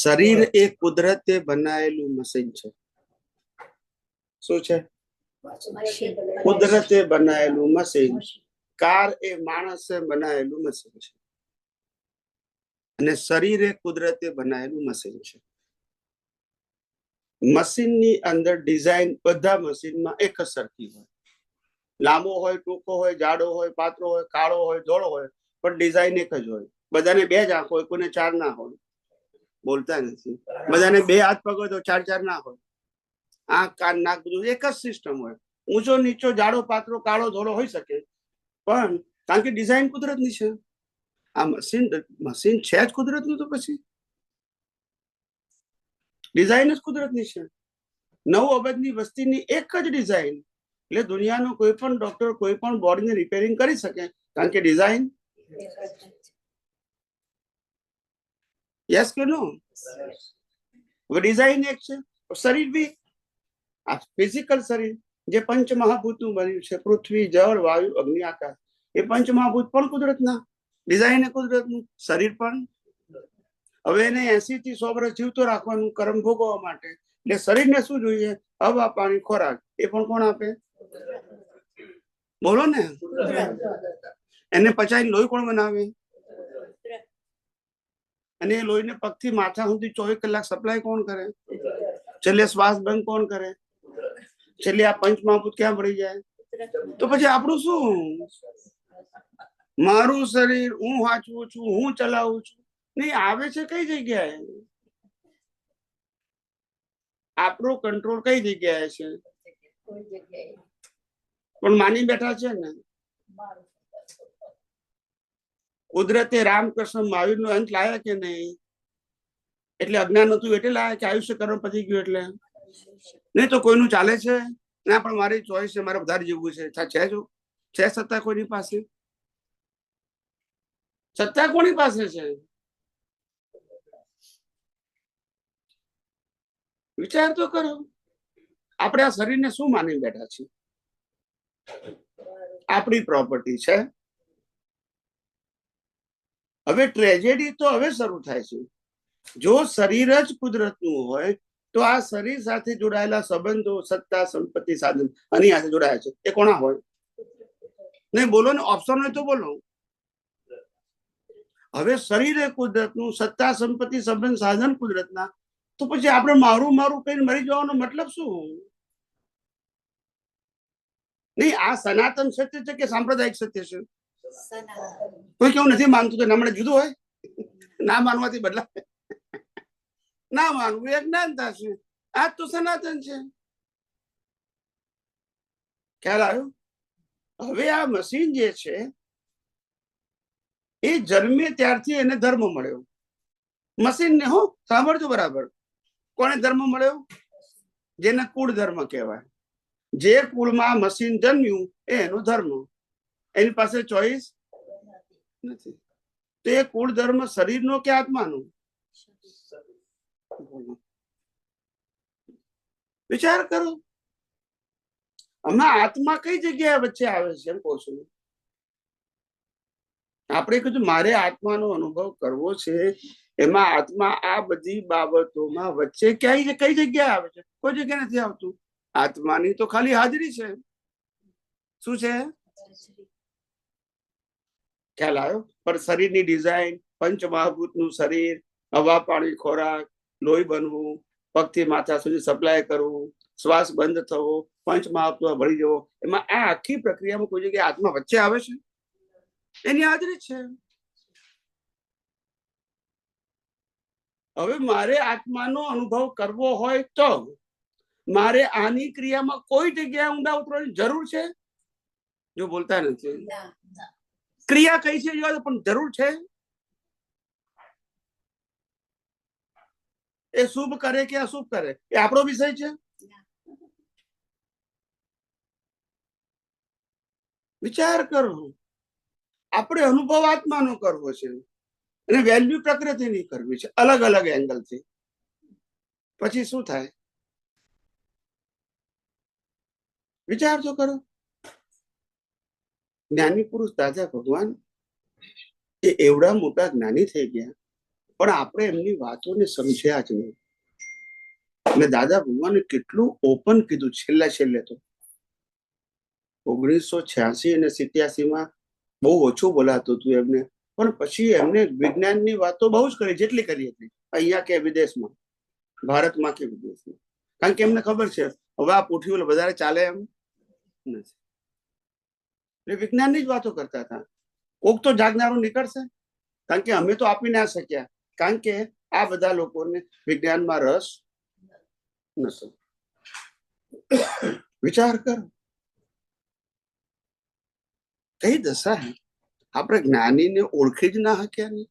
શરીર એ કુદરતે બનાવેલું મશીન છે. શું છે? કુદરતે બનાવેલું મશીન. કાર એ માણસે બનાવેલું મશીન છે અને શરીર એ કુદરતે બનાવેલું મશીન છે. મશીનની અંદર ડિઝાઇન બધા મશીનમાં એક જ સરખી હોય. લાંબો હોય, ટૂંકો હોય, જાડો હોય, પાતળો હોય, કાળો હોય, ધોળો હોય, પણ ડિઝાઇન એક જ હોય. બધાને બે જ આંખ હોય, કોઈને ચાર ના હોય. બોલતા નથી. બધાને બે હાથ પગ હોય તો ચાર ચાર ના હોય. આંખ, કાન, નાક બધું એક જ સિસ્ટમ હોય. ઊંચો નીચો, જાડો પાતળો, કાળો ધોળો હોઈ શકે, પણ કારણ કે ડિઝાઇન કુદરતની છે. આ મશીન છે જ કુદરતનું, તો પછી ડિઝાઇન જ કુદરતની છે. 9 અબજની વસ્તીની એક જ ડિઝાઇન. એટલે દુનિયાનો કોઈ પણ ડોક્ટર કોઈ પણ બોડીને રિપેરિંગ કરી શકે, કારણ કે ડિઝાઇન. યસ કે નો? હવે ડિઝાઇન એક છે. શરીર બી, આ ફિઝિકલ શરીર જે પંચ મહાભૂતનું બન્યું છે, પૃથ્વી, જળ, વાયુ, અગ્નિ, આકાશ, એ પંચ મહાભૂત પણ કુદરતના. ડિઝાઇન એ કુદરતનું. શરીર પણ. હવે એને 80 થી 100 વર્ષ જીવતો રાખવાનું કર્મ ભોગવવા માટે. એટલે શરીરને શું જોઈએ? હવા, પાણી, ખોરાક. એ પણ કોણ આપે? બોલો ને. એને પચાવી લોહી કોણ બનાવે? અને એ લોહીને પગથી માથા સુધી 24 કલાક સપ્લાય કોણ કરે? છેલ્લે શ્વાસ બંધ કોણ કરે? છેલ્લે આ પંચમહાભૂત ક્યાં ભળી જાય? તો પછી આપણું શું? મારું શરીર હું વાંચવું છું, હું ચલાવું છું, નહીં આવે છે કઈ જગ્યાએ? આપણો કંટ્રોલ કઈ જગ્યાએ છે? પણ માની બેઠા છે ને. કુદરતે રામકૃષ્ણ મહાવીર નો અંત લાયા કે નહીં? એટલે અજ્ઞાન હતું એટલે લાયા કે આયુષ્ય કર્મ પતી ગયું એટલે? નહીં તો કોઈનું ચાલે છે ના, પણ મારી ચોઈસ છે, મારે વધારે જીવવું છે. છે સત્તા કોઈની પાસે? સત્તા કોની પાસે છે? વિચાર તો કરો. આપણે આ શરીરને શું માની બેઠા છીએ? આપણી પ્રોપર્ટી છે. હવે ટ્રેજેડી તો હવે શરૂ થાય છે. જો શરીર જ કુદરતનું હોય તો આ શરીર સાથે જોડાયેલા સંબંધો, સત્તા, સંપત્તિ, સાધન આની સાથે જોડાયા છે, એ કોના હોય? નહીં બોલો ને, ઓપ્શન હોય તો બોલો. હવે શરીર એ કુદરતનું, સત્તા, સંપત્તિ, સંબંધ, સાધન કુદરતના, તો પછી આપણે મારું મારું કહીને મરી જવાનો મતલબ શું? નહીં, આ સનાતન સત્ય છે કે સાંપ્રદાયિક સત્ય છે? કોઈ કેવું નથી માનતું તો હમણાં જુદું હોય. ના માનવાથી બદલાય? ના માનવું એ જ્ઞાનતા છે. આ તો સનાતન છે. ખ્યાલ આવ્યો? હવે આ મશીન જે છે એ જન્મે ત્યારથી એને ધર્મ મળ્યો. મશીન ને હો, સાંભળજો બરાબર. કોને ધર્મ મળ્યો? જેને કુળ ધર્મ કહેવાય. જે કુળમાં મશીન જન્મ્યું એ એનો ધર્મ. એની પાસે ચોઈસ નથી. તો એ કુળ ધર્મ શરીરનો કે આત્માનો? વિચાર કરો. હમણાં આત્મા કઈ જગ્યાએ વચ્ચે આવે છે એમ કહું છું. આપણે કીધું મારે આત્માનો અનુભવ કરવો છે, એમાં આત્મા આ બધી બાબતોમાં વચ્ચે ક્યાંય કઈ જગ્યાએ આવે છે? કોઈ જગ્યાએ નથી આવતું. આત્માની તો ખાલી હાજરી છે. શું છે? ખ્યાલ આવ્યો? પણ શરીરની ડિઝાઇન, પંચ મહાભૂતનું શરીર, હવા, પાણી, ખોરાક, લોહી બનવું, પગથી માથા સુધી સપ્લાય કરવું, શ્વાસ બંધ થવો, પંચ મહાભૂત ભળી જવો, એમાં આ આખી પ્રક્રિયામાં કોઈ જગ્યાએ આત્મા વચ્ચે આવે છે? એની હાજરી છે. હવે મારે આત્માનો અનુભવ કરવો હોય તો મારે આની ક્રિયામાં કોઈ જગ્યાએ ઊંડા ઉતરવાની જરૂર છે? જો બોલતા નથી. ક્રિયા કઈ છે પણ જરૂર છે? એ શુભ કરે કે અશુભ કરે એ આપણો વિષય છે? વિચાર કરો. આપણે અનુભવ આત્માનો કરવો છે અને વેલ્યુ પ્રકૃતિની કરવી છે, અલગ અલગ એંગલથી. પછી શું થાય? વિચાર તો કરો. જ્ઞાની પુરુષ દાદા ભગવાન એ એવડા મોટા જ્ઞાની થઈ ગયા, પણ આપણે એમની વાતોને સમજ્યા જ નહીં. અને દાદા ભગવાને કેટલું ઓપન કીધું છેલ્લે તો 1986 અને 87 બહુ ઓછું બોલાતું હતું એમને, પણ પછી એમને વિજ્ઞાનની વાતો બહુ જ કરી, જેટલી કરી હતી અહીંયા કે વિદેશમાં, ભારતમાં કે વિદેશમાં. કારણ કે એમને ખબર છે હવે આ પૂઠ્યું વધારે ચાલે એમ નથી. એટલે વિજ્ઞાનની જ વાતો કરતા હતા. કોક તો જાગનારું નીકળશે, કારણ કે અમે તો આપી ના શક્યા, કારણ કે આ બધા લોકોને વિજ્ઞાનમાં રસ નથી. વિચાર કરો કઈ દશા હે. આપણે જ્ઞાનીને ઓળખી જ ના શક્યા ને.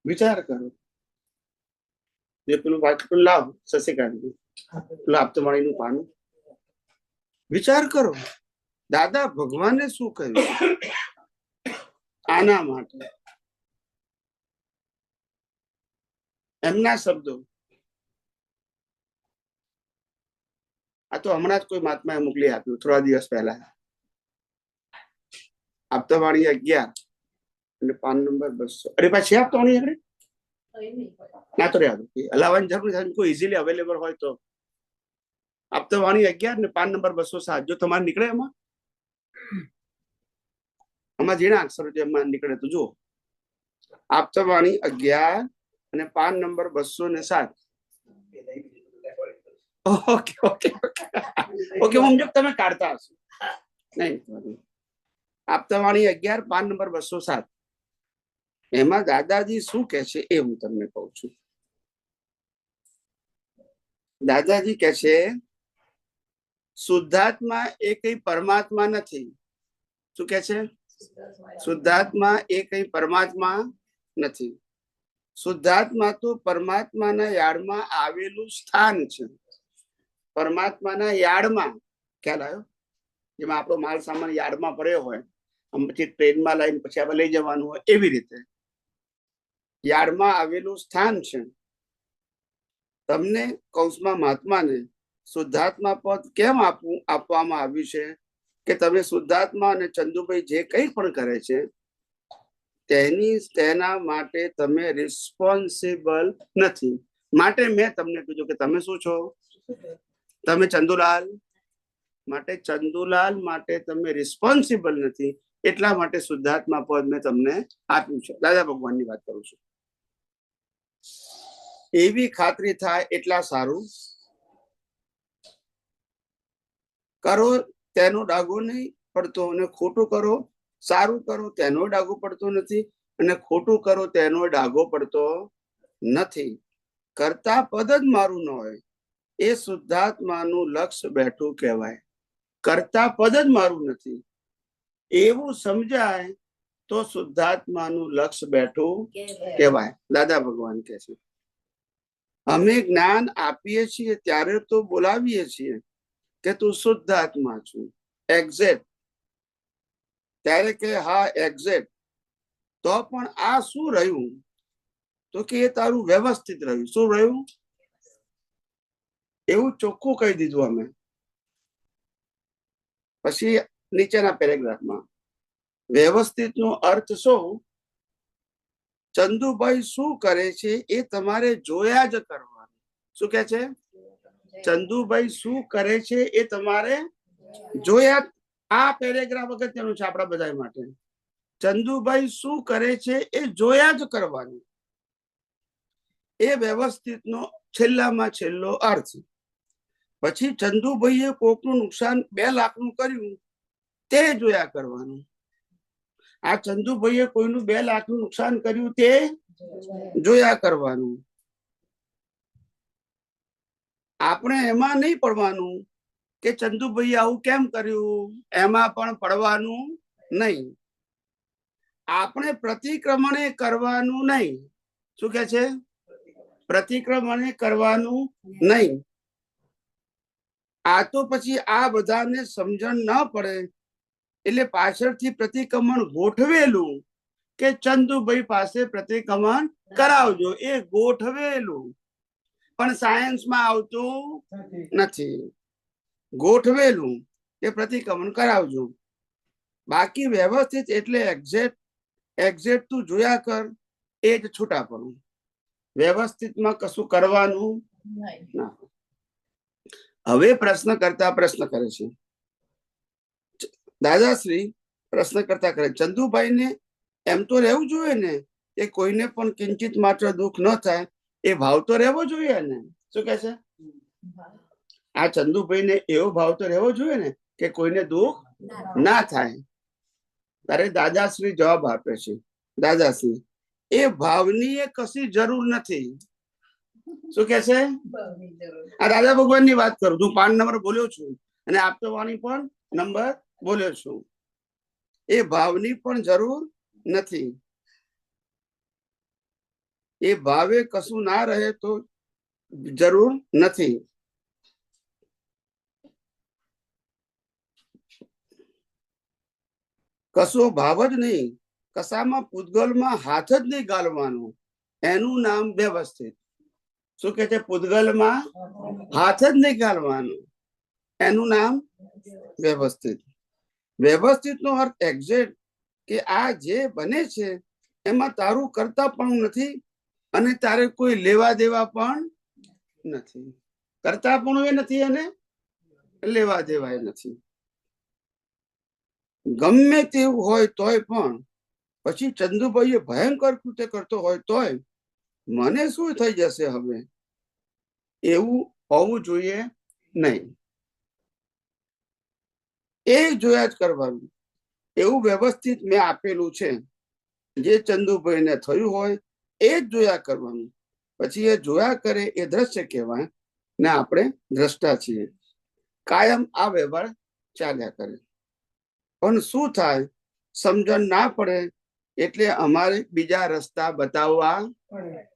વિચાર કરો. જે પેલું વાક્ય લાવ શશિકાંત પેલું આપતવાણીનું પાનું વિચાર કરો. દાદા ભગવાને શું કહ્યું આના માટે? એમના શબ્દો. આ તો હમણાં જ કોઈ મહાત્માએ મોકલી આપ્યું થોડા દિવસ પહેલા. આપતવાણી 11 અને પાન નંબર 200. અરે પાછી આપતવાણી આગળ ના તો યાદ હલાવવાની જરૂર છે. કોઈ ઇઝીલી અવેલેબલ હોય તો આપતવાણી 11 ને પાન નંબર 207 જો તમારે નીકળે આમાં જેના અક્ષરો છે એમાં નીકળે તો જુઓ. આપતવાણી 11 અને PAN number 207. Okay okay okay હું તમે કાઢતા હશો નહીં. Aptavani 11 PAN number 207. એમાં દાદાજી શું કે છે એ હું તમને કહું છું. દાદાજી કે છે શુદ્ધાત્મા એ કઈ પરમાત્મા નથી. શું કે છે? શુદ્ધાત્મા એ કઈ પરમાત્મા નથી. શુદ્ધાત્મા તો પરમાત્માના યાર્ડમાં આવેલું સ્થાન છે. પરમાત્માના યાર્ડમાં ખ્યાલ આવ્યો? જેમાં આપણો માલ સામાન યાર્ડમાં પડ્યો હોય, પછી ટ્રેનમાં લઈને પછી આપણે લઈ જવાનું હોય, એવી રીતે યાર્ડમાં આવેલું સ્થાન છે. તમને કૌંસમાં મહાત્માને શુદ્ધાત્મા પદ કેમ આપવામાં આવ્યું છે કે તમે શુદ્ધાત્મા અને ચંદુભાઈ જે કંઈ પણ કરે છે તેના માટે તમે રિસ્પોન્સિબલ નથી. માટે મેં તમને કીધું કે તમે શું છો? તમે ચંદુલાલ માટે, ચંદુલાલ માટે તમે રિસ્પોન્સિબલ નથી. એટલા માટે શુદ્ધાત્મા પદ મેં તમને આપ્યું છે. દાદા ભગવાનની વાત કરું છું. એવી ખાતરી થાય એટલા સારું કરો તેનો ડાઘો નહીં પડતો, અને ખોટું કરો સારું કરો તેનો ડાઘો પડતો નથી, અને ખોટું કરો તેનો ડાઘો પડતો નથી. કરતા પદ જ મારું ન હોય એ શુદ્ધાત્માનું લક્ષ્ય બેઠું કહેવાય. કરતા પદ જ મારું નથી એવું સમજાય તો શુદ્ધાત્માનું લક્ષ્ય બેઠું કહેવાય. દાદા ભગવાન કહે છે અમે જ્ઞાન આપીએ છીએ ત્યારે તો બોલાવીએ છીએ કે તું શુદ્ધ આત્મા છું, એક્ઝેક્ટ. ત્યારે કે હા એક્ઝેક્ટ. તો પણ આ શું રહ્યું? તો કે એ તારું વ્યવસ્થિત રહ્યું. શું રહ્યું? એવું ચોખ્ખું કહી દીધું અમે. પછી નીચેના પેરેગ્રાફમાં વ્યવસ્થિત નો અર્થ શું? ચંદુભાઈ શું કરે છે એ તમારે જોયા જ કરવાનું. શું કે છે? ચંદુભાઈ શું કરે છે એ તમારે જોયા. આ પેરેગ્રાફ અગત્યનું છે આપણા બધા માટે. ચંદુભાઈ શું કરે છે એ જોયા જ કરવાનું. એ વ્યવસ્થિત નો છેલ્લામાં છેલ્લો અર્થ. પછી ચંદુભાઈએ કોકનું નુકસાન 2 લાખનું કર્યું તે જોયા કરવાનું. આ ચંદુભાઈએ કોઈનું 2 લાખનું નુકસાન કર્યું તે જોયા કરવાનું. આપણે એમાં નહીં પડવાનું કે ચંદુભાઈ આવું કેમ કર્યું, એમાં પણ પડવાનું નહીં. આપણે પ્રતિક્રમણે કરવાનું નહીં. શું કે છે? પ્રતિક્રમણે કરવાનું નહીં. આ તો પછી આ બધાને સમજણ ન પડે એટલે પાછળથી પ્રતિક્રમણ ગોઠવેલું કે ચંદુભાઈ પાસે પ્રતિક્રમણ કરાવજો, એ ગોઠવેલું. પણ સાયન્સમાં આવતું નથી. ગોઠવેલું એ પ્રતિક્રમણ કરાવજો. બાકી વ્યવસ્થિત એટલે એક્ઝેક્ટ તું જોયા કર, એ જ છૂટા પડવું. વ્યવસ્થિતમાં કશું કરવાનું ના. હવે પ્રશ્ન કરતા પ્રશ્ન કરે છે દાદાશ્રી. પ્રશ્ન કરતા કરે, ચંદુભાઈ ને એમ તો રહેવું જોઈએ ને કે કોઈને પણ કિંચિત માત્ર દુઃખ ન થાય, એ ભાવ તો રહેવો જોઈએ ને. શું કે છે આ ચંદુભાઈ ને? એવો ભાવ તો રહેવો જોઈએ ને કે કોઈને દુઃખ ના થાય. તારે દાદાશ્રી જવાબ આપે છે, દાદાશ્રી એ ભાવની એ કશી જરૂર નથી. શું કે છે? આ દાદા ભગવાન ની વાત કરું છું. 5 નંબર બોલ્યો છું અને આપતો વાણી પણ નંબર બોલ્યો છું. એ ભાવની પણ જરૂર નથી. એ ભાવે કશું ના રહે તો જરૂર નથી. કશો ભાવ જ નહીં, કશામાં પૂતગલમાં હાથ જ નહીં ગાલવાનો, એનું નામ વ્યવસ્થિત. શું કે છે? પૂતગલમાં હાથ જ નહીં ગાલવાનું, એનું નામ વ્યવસ્થિત. વ્યવસ્થિત નો અર્થ એક્ઝેક્ટ કે આ જે બને છે એમાં તારું કરતા પણ નથી અને તારે કોઈ લેવા દેવા પણ નથી. કરતા પણ એ નથી અને લેવા દેવા એ નથી. ગમે તેવું હોય તોય પણ પછી ચંદુભાઈ એ ભયંકર કૃત્ય કરતો હોય તોય મને શું થઈ જશે હવે, એવું હોવું જોઈએ નહીં. એ જોયા જ કરવાનું. એવું વ્યવસ્થિત મેં આપેલું છે. જે ચંદુભાઈ ને થયું હોય એ જ જોયા કરવાનું. પછી એ જોયા કરે એ દ્રશ્ય કહેવાય ને આપણે દ્રષ્ટા છીએ. કાયમ આ વ્યવહાર ચાલ્યા કરે. પણ શું થાય, સમજણ ના પડે એટલે અમારે બીજા રસ્તા બતાવવા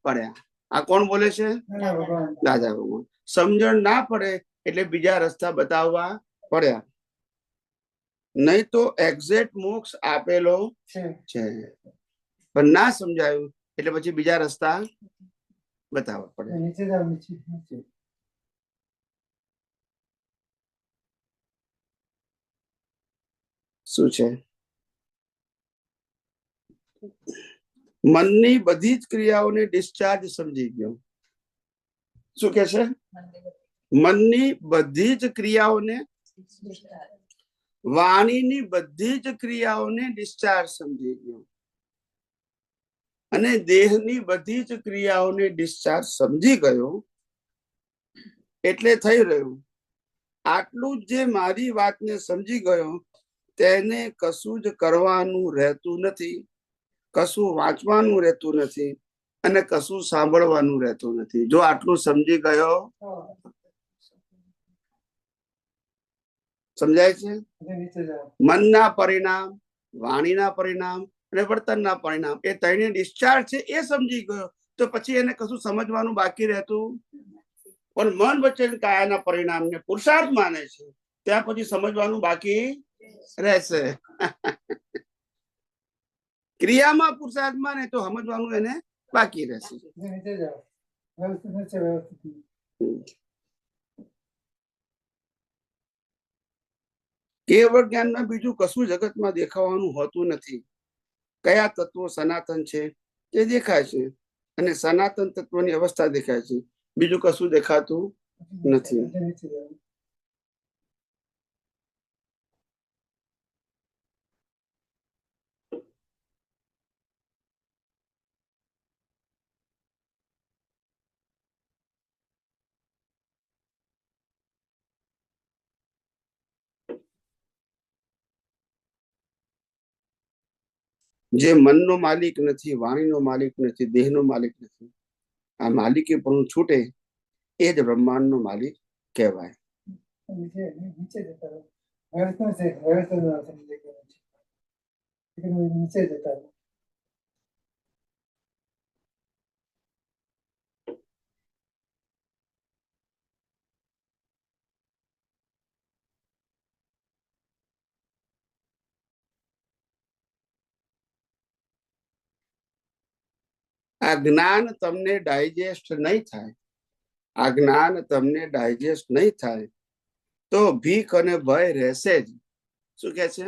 પડ્યા. આ કોણ બોલે છે? દાદા ભગવાન. સમજણ ના પડે એટલે બીજા રસ્તા બતાવવા પડ્યા. નહીં તો એક્ઝેક્ટ મોક્ષ આપેલો છે, પણ ના સમજાયું એટલે પછી બીજા રસ્તા બતાવવા પડે. શું છે? મનની બધી જ ક્રિયાઓને ડિસ્ચાર્જ સમજી ગયો. શું કે છે? મનની બધી જ ક્રિયાઓને, વાણીની બધી જ ક્રિયાઓને ડિસ્ચાર્જ સમજી ગયો અને દેહની બધી જ ક્રિયાઓને ડિસ્ચાર્જ સમજી ગયો. એટલે થઈ રહ્યું આટલું જે મારી વાતને સમજી ગયો તેને કશું જ કરવાનું રહેતું નથી, કશું વાંચવાનું રહેતું નથી અને કશું સાંભળવાનું રહેતું નથી. જો આટલું સમજી ગયો, સમજાય છે? મનના પરિણામ, વાણીના પરિણામ અને વર્તનના પરિણામ એ ત્રણે ડિસ્ચાર્જ છે એ સમજી ગયો તો પછી એને કશું સમજવાનું બાકી રહેતું. પણ મન વચન કાયાના પરિણામને પુરુષાર્થ માને છે ત્યાં પછી સમજવાનું બાકી રહેશે. ક્રિયામાં પુરુષાર્થ માને તો સમજવાનું એને બાકી રહેશે. કેવળ જ્ઞાનમાં બીજું કશું જગતમાં દેખાવાનું હોતું નથી. કયા તત્વો સનાતન છે તે દેખાય છે અને સનાતન તત્વની અવસ્થા દેખાય છે, બીજું કશું દેખાતું નથી. જે મનનો માલિક નથી, વાણીનો માલિક નથી, દેહનો માલિક નથી, આ માલિકી પણ છૂટે એ જ બ્રહ્માંડનો માલિક કહેવાય. આ જ્ઞાન તમને ડાયજેસ્ટ નહીં થાય આ જ્ઞાન તમને ડાયજેસ્ટ નહીં થાય તો ભીખ અને ભય રહેશે જ. શું કે છે?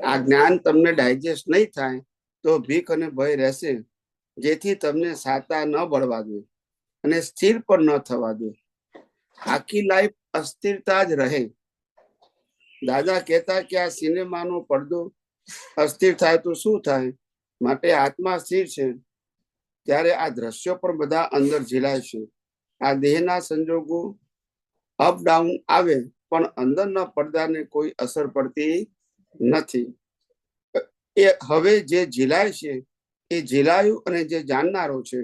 આ જ્ઞાન તમને ડાયજેસ્ટ નહીં થાય તો ભીખ અને ભય રહેશે, જેથી તમને સાતા ન બળવા દે અને સ્થિર પણ ન થવા દે. આખી લાઈફ અસ્થિરતા જ રહે. દાદા કહેતા કે આ સિનેમાનો પડદો અસ્થિર થાય તો શું થાય? માટે આત્મા સ્થિર છે ત્યારે આ દ્રશ્યો પણ બધા અંદર ઝીલાય છે. આ દેહના સંજોગો અપ ડાઉન આવે પણ અંદરના પડદાને કોઈ અસર પડતી નથી. એ હવે જે ઝીલાય છે એ ઝીલાયું અને જે જાણનારો છે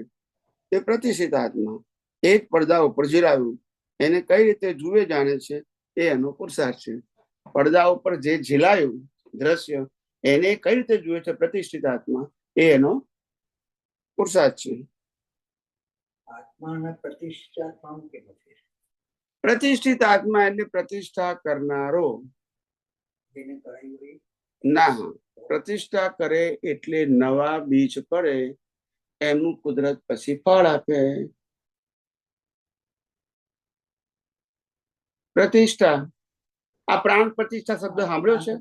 એ પ્રતિષ્ઠિત આત્મા એ જ પડદા ઉપર ઝીલાયું એને કઈ રીતે જુએ જાણે છે એ એનો પુરુષાર્થ છે. પડદા ઉપર જે ઝીલાયું દ્રશ્ય એને કઈ રીતે જુએ છે પ્રતિષ્ઠિત આત્મા એ એનો પુરુષાર્થ છે. પ્રતિષ્ઠિત આત્મા એટલે પ્રતિષ્ઠા કરનારો. ના, પ્રતિષ્ઠા કરે એટલે નવા બીજ પડે એનું કુદરત પછી ફળ આપે. પ્રતિષ્ઠા, આ પ્રાણ પ્રતિષ્ઠા શબ્દ સાંભળ્યો છે?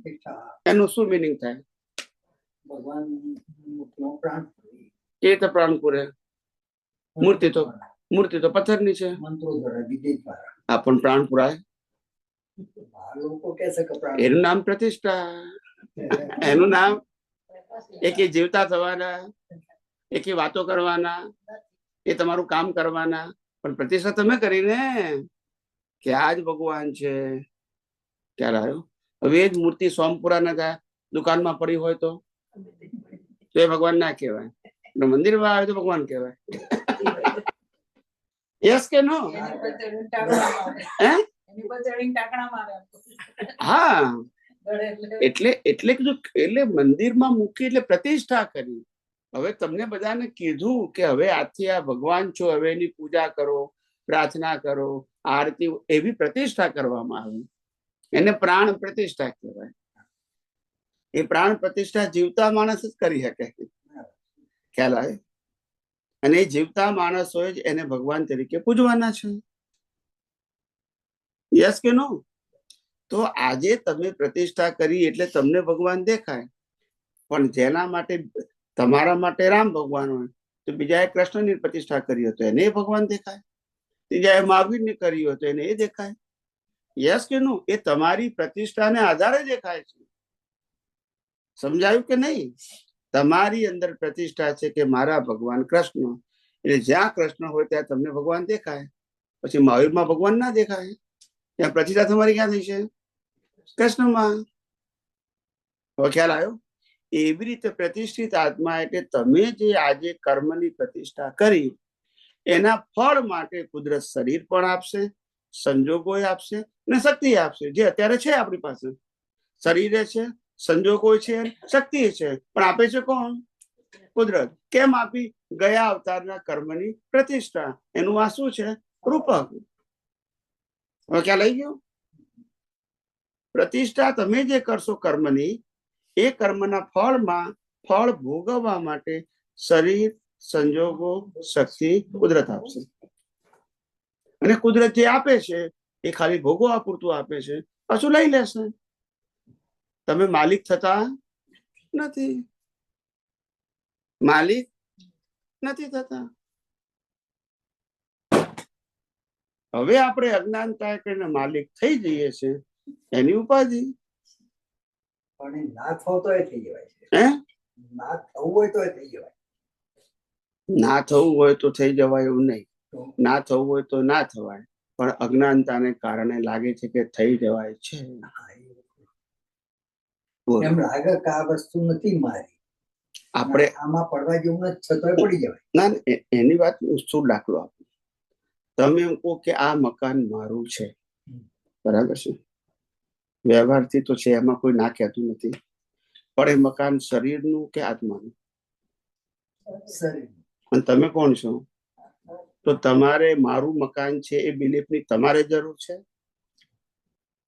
એનું શું મિનિંગ થાય? ભગવાન પ્રાણ એ તો પ્રાણ પૂરે. મૂર્તિ તો પથ્થરની છે. મંત્રો દ્વારા વિધિ દ્વારા આ પણ પ્રાણ પુરાય. લોકો કહે છે કે પ્રાણ એનું નામ પ્રતિષ્ઠા. એનું નામ એકે જીવતા થવાના, એકે વાતો કરવાના, એ તમારું કામ કરવાના, પણ પ્રતિષ્ઠા તમે કરીને કે આ જ ભગવાન છે. ક્યારે આવ્યો? હવે એ જ મૂર્તિ સોમપુરા ના દુકાનમાં પડી હોય તો એ ભગવાન ના કહેવાય. મંદિરમાં આવે તો ભગવાન કહેવાય. યસ કે નો? હા, એટલે મંદિરમાં મૂકી એટલે પ્રતિષ્ઠા કરી. હવે તમને બધાને કીધું કે હવે આજથી આ ભગવાન છો, હવે એની પૂજા કરો, પ્રાર્થના કરો, આરતી, એવી પ્રતિષ્ઠા કરવામાં આવી. એને પ્રાણ પ્રતિષ્ઠા કહેવાય. એ પ્રાણ પ્રતિષ્ઠા જીવતા માણસ જ કરી શકે. ખ્યાલ આવે? અને એ જીવતા માણસોએ જ એને ભગવાન તરીકે પૂજવાના છે. યસ કે નો? તો આજે તમે પ્રતિષ્ઠા કરી એટલે તમને ભગવાન દેખાય, પણ જેના માટે તમારા માટે રામ ભગવાન હોય તો બીજાએ કૃષ્ણની પ્રતિષ્ઠા કરી હોય તો એને ભગવાન દેખાય, ત્રીજાએ મહાવીરની કરી હોય તો એને એ દેખાય. યસ કે નો? એ તમારી પ્રતિષ્ઠાને આધારે દેખાય છે. સમજાયું કે નહીં? તમારી અંદર પ્રતિષ્ઠા છે કે મારા ભગવાન કૃષ્ણ, એટલે જ્યાં કૃષ્ણ હોય ત્યાં તમને ભગવાન દેખાય. પછી મહાવીરમાં ભગવાન ના દેખાય. ત્યાં પ્રતિષ્ઠા તમારી ક્યાં થઈ છે? કૃષ્ણમાં. હવે ખ્યાલ આવ્યો? એવી રીતે પ્રતિષ્ઠિત આત્મા એટલે તમે જે આજે કર્મની પ્રતિષ્ઠા કરી એના ફળ માટે કુદરત શરીર પણ આપશે, સંજોગો આપશે અને શક્તિ આપશે. જે અત્યારે છે આપણી પાસે, શરીરે છે, સંજોગો છે, શક્તિ છે, પણ આપે છે કોણ? કુદરત. કેમ આપી? ગયા અવતારના કર્મની પ્રતિષ્ઠા. એનું આ શું છે? રૂપક. હવે ક્યાં લઈ ગયો? પ્રતિષ્ઠા તમે જે કરશો કર્મની, એ કર્મના ફળમાં ફળ ભોગવવા માટે શરીર, સંજોગો, શક્તિ કુદરત આપશે. અને કુદરત જે આપે છે એ ખાલી ભોગવવા પૂરતું આપે છે, પાછું લઈ લેશે. તમે માલિક થતા નથી. માલિક નથી થતા. હવે આપણે અજ્ઞાનતા કરીને માલિક થઈ જઈએ છે, એની ઉપાધિ. પણ ના થવો તો એ થઈ જવાય છે. હે? ના થવું હોય તો એ થઈ જવાય. ના થવું હોય તો થઈ જવાય એવું નહીં. ના થવું હોય તો ના થવાય, પણ અજ્ઞાનતાને કારણે લાગે છે કે થઈ જવાય છે. એમ લાગે કે આ વસ્તુ નથી મારી, આપણે આમાં પડવા જેવું નથી, છતાં પડી જવાય. ના, એની વાત શું દાખલો આપો. તમે એમ કહો કે આ મકાન મારું છે, બરાબર છે, વ્યવહારથી તો છે, એમાં કોઈ ના કહેતું નથી, પણ એ મકાન શરીરનું કે આત્માનું? શરીર. અને તમે કોણ છો? તો તમારે મારું મકાન છે એ બિલીફની તમારે જરૂર છે?